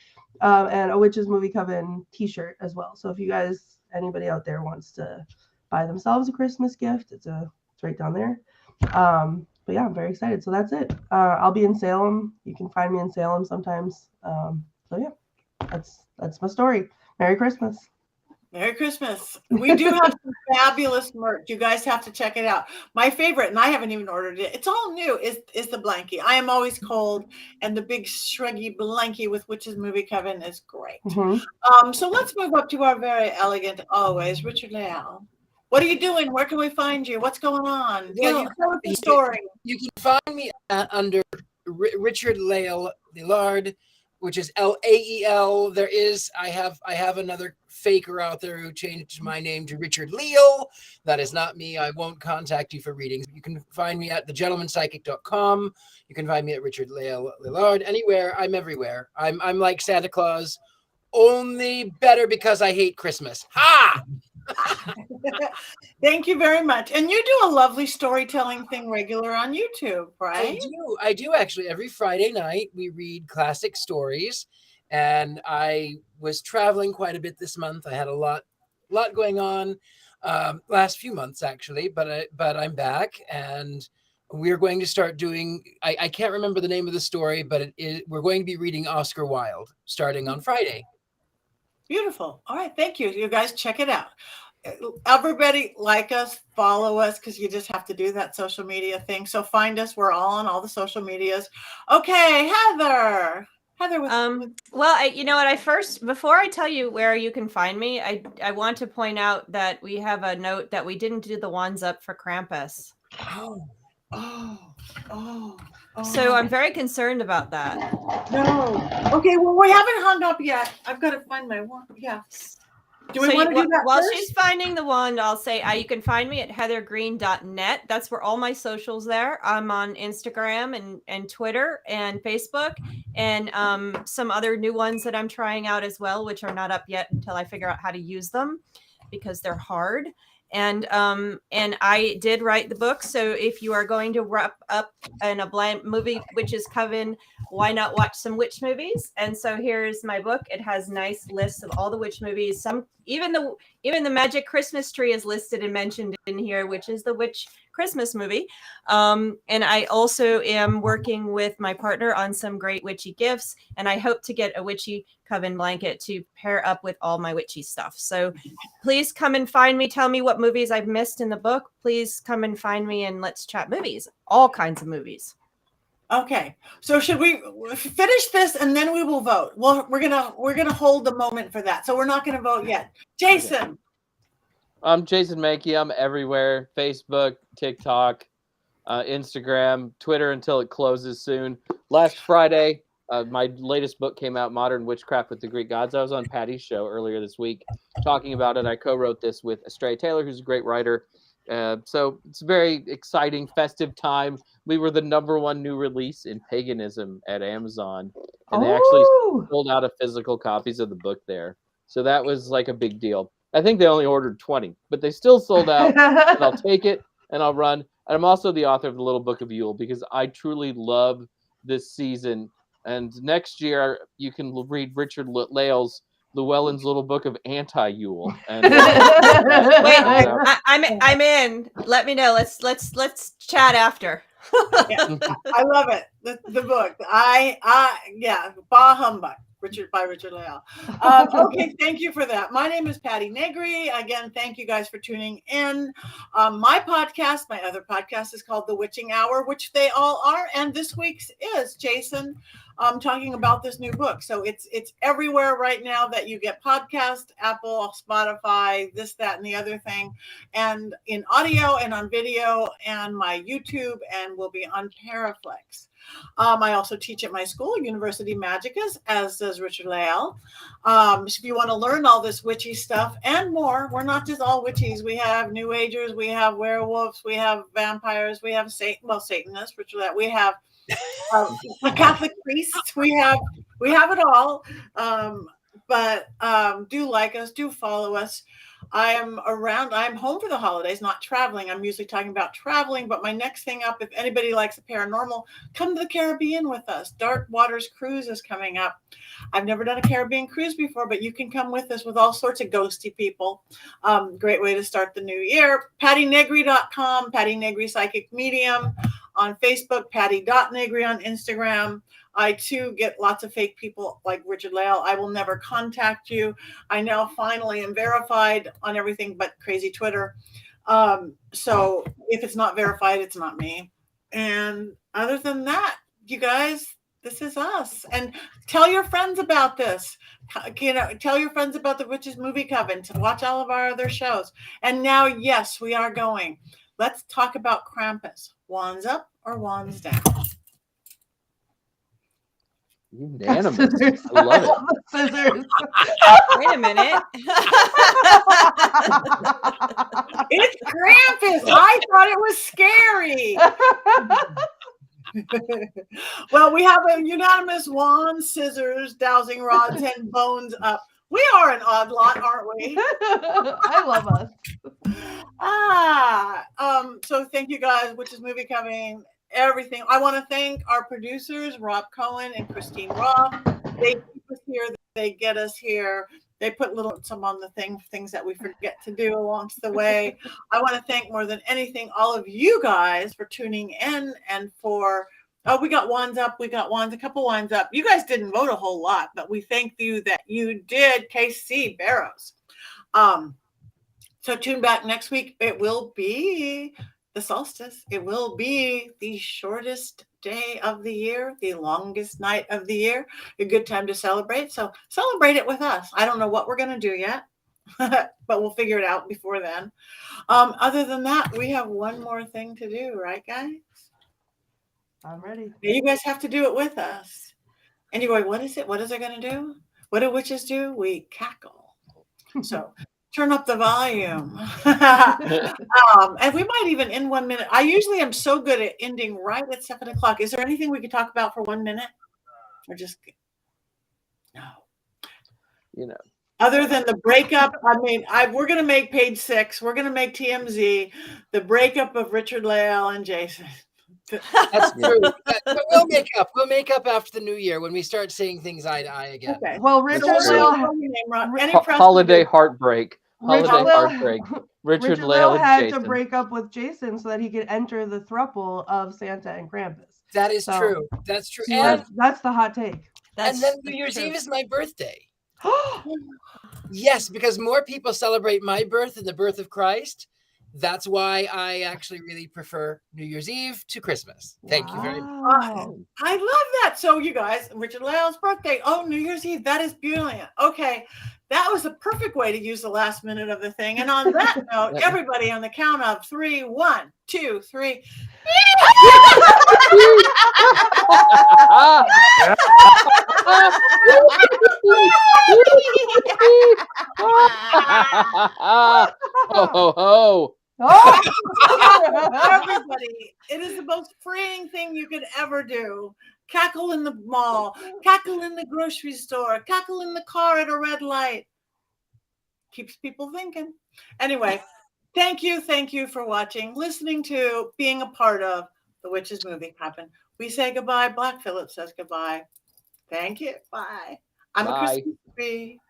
Speaker 4: and a Witch's Movie Coven t-shirt as well. So if you guys, anybody out there wants to buy themselves a Christmas gift, it's right down there. But yeah, I'm very excited. So that's it. I'll be in Salem. You can find me in Salem sometimes. So yeah, that's my story. Merry Christmas.
Speaker 1: Merry Christmas. We do have some fabulous merch. You guys have to check it out. My favorite, and I haven't even ordered it, it's all new, is the blankie. I am always cold, and the big shruggy blankie with Witch's Movie Coven is great.
Speaker 4: Mm-hmm.
Speaker 1: So let's move up to our very elegant always, Richard Leal. What are you doing? Where can we find you? What's going on?
Speaker 5: Well,
Speaker 1: you tell us the story.
Speaker 5: You can find me under Richard Leal Lillard, which is Lael. I have another faker out there who changed my name to Richard Leal. That is not me. I won't contact you for readings. You can find me at thegentlemanpsychic.com. You can find me at Richard Leal Lillard. Anywhere. I'm everywhere. I'm like Santa Claus, only better because I hate Christmas. Ha!
Speaker 1: Thank you very much. And you do a lovely storytelling thing regular on YouTube, right?
Speaker 5: I do actually. Every Friday night we read classic stories, and I was traveling quite a bit this month. I had a lot going on last few months actually, but I'm back, and we're going to start doing. I can't remember the name of the story, but we're going to be reading Oscar Wilde starting on Friday.
Speaker 1: Beautiful. All right. Thank you. You guys check it out. Everybody like us, follow us, because you just have to do that social media thing. So find us. We're all on all the social medias. Okay, Heather.
Speaker 3: Well, you know what? Before I tell you where you can find me, I want to point out that we have a note that we didn't do the wands up for Krampus. So I'm very concerned about that.
Speaker 1: No. Okay, well, we haven't hung up yet. I've got to find my wand. Yeah. Do we want to do that
Speaker 3: while
Speaker 1: first?
Speaker 3: she's finding the wand, I'll say you can find me at heathergreene.net. That's where all my socials there. I'm on Instagram and Twitter and Facebook and some other new ones that I'm trying out as well, which are not up yet until I figure out how to use them because they're hard. And I did write the book. So if you are going to wrap up in a blind movie, Witch's Coven, why not watch some witch movies? And so here's my book. It has nice lists of all the witch movies. Even the Magic Christmas Tree is listed and mentioned in here, which is the witch Christmas movie. And I also am working with my partner on some great witchy gifts. And I hope to get a Witchy Coven blanket to pair up with all my witchy stuff. So please come and find me. Tell me what movies I've missed in the book. Please come and find me and let's chat movies. All kinds of movies.
Speaker 1: Okay. So should we finish this and then we will vote? Well, we're gonna hold the moment for that. So we're not gonna vote yet. Jason.
Speaker 2: I'm Jason Mankey. I'm everywhere. Facebook, TikTok, Instagram, Twitter until it closes soon. Last Friday, my latest book came out, Modern Witchcraft with the Greek Gods. I was on Patty's show earlier this week talking about it. I co-wrote this with Estrella Taylor, who's a great writer. So it's a very exciting, festive time. We were the #1 new release in paganism at Amazon. And they actually sold out of physical copies of the book there. So that was like a big deal. I think they only ordered 20, but they still sold out. And I'll take it and I'll run. And I'm also the author of the Little Book of Yule because I truly love this season And next year you can read Richard Lale's Llewellyn's Little Book of Anti-Yule. And
Speaker 3: Wait, I'm in. Let me know. Let's chat after.
Speaker 1: Yeah, I love it. The book. Yeah, Bah Humbug. By Richard Lale. Okay, thank you for that. My name is Patti Negri. Again, thank you guys for tuning in. My podcast, my other podcast, is called The Witching Hour, which they all are. And this week's is Jason talking about this new book. So it's everywhere right now that you get podcast, Apple, Spotify, this, that, and the other thing, and in audio and on video, and my YouTube, and will be on Paraflex. I also teach at my school, University Magicka, as does Richard Lale. So if you want to learn all this witchy stuff and more, we're not just all witches. We have New Agers, we have werewolves, we have vampires, we have Satanists, Richard Lale. We have Catholic priests. We have it all. But do like us, do follow us. I am around. I'm home for the holidays, not traveling. I'm usually talking about traveling, but my next thing up, if anybody likes the paranormal, come to the Caribbean with us. Dark Waters Cruise is coming up. I've never done a Caribbean cruise before, but you can come with us with all sorts of ghosty people. Great way to start the new year. PattiNegri.com, Patti Negri Psychic Medium on Facebook, Patti.Negri on Instagram. I too get lots of fake people like Richard Lale. I will never contact you. I now finally am verified on everything but crazy Twitter. So if it's not verified, it's not me. And other than that, you guys, this is us. And tell your friends about this. Tell your friends about the Witch's Movie Coven to watch all of our other shows. And now, yes, we are going. Let's talk about Krampus. Wands up or wands down?
Speaker 2: Unanimous. I love it.
Speaker 4: Scissors.
Speaker 3: Wait a minute.
Speaker 1: It's Krampus. I thought it was scary. Well, we have a unanimous wand, scissors, dowsing rods, and bones up. We are an odd lot, aren't we?
Speaker 4: I love us.
Speaker 1: So thank you guys, Witch's Movie Coven, everything. I want to thank our producers, Rob Cohen and Christine Roth. They keep us here. They get us here. They put some on the things that we forget to do along the way. I want to thank more than anything all of you guys for tuning in and for, we got wands up. We got wands, a couple wands up. You guys didn't vote a whole lot, but we thank you that you did. KC Barrows. So tune back next week. It will be the solstice. It will be the shortest day of the year, the longest night of the year, a good time to celebrate. So celebrate it with us. I don't know what we're going to do yet, but we'll figure it out before then. Other than that, we have one more thing to do, right, guys?
Speaker 4: I'm ready.
Speaker 1: You guys have to do it with us. And you're going, what is it? What is it going to do? What do witches do? We cackle. So turn up the volume. And we might even end 1 minute. I usually am so good at ending right at 7 o'clock. Is there anything we could talk about for 1 minute? Or just no. Other than the breakup, I mean, we're going to make page 6. We're going to make TMZ the breakup of Richard Lale and Jason.
Speaker 5: That's true. But we'll make up after the new year when we start seeing things eye to eye again.
Speaker 1: Okay.
Speaker 4: Well, Richard Lale
Speaker 2: Holiday heartbreak.
Speaker 4: Richard
Speaker 2: Lale
Speaker 4: had
Speaker 2: and Jason
Speaker 4: to break up with Jason so that he could enter the throuple of Santa and Krampus.
Speaker 5: That is true. That's true.
Speaker 4: So
Speaker 5: and
Speaker 4: that's the hot take.
Speaker 5: And then New Year's Eve is my birthday. Yes, because more people celebrate my birth than the birth of Christ. That's why I actually really prefer New Year's Eve to Christmas. Thank you very much.
Speaker 1: I love that. So you guys, Richard Lale's birthday. Oh, New Year's Eve. That is brilliant. Okay. That was the perfect way to use the last minute of the thing. And on that note, everybody on the count of 3, 1, 2, 3.
Speaker 2: Ho, ho, ho.
Speaker 1: Everybody, it is the most freeing thing you could ever do. Cackle in the mall, cackle in the grocery store, cackle in the car at a red light. Keeps people thinking. Anyway, thank you for watching, listening to, being a part of the Witch's Movie Coven. We say goodbye. Black Phillip says goodbye. Thank you. Bye. I'm a
Speaker 2: Bye.
Speaker 1: Christmas tree.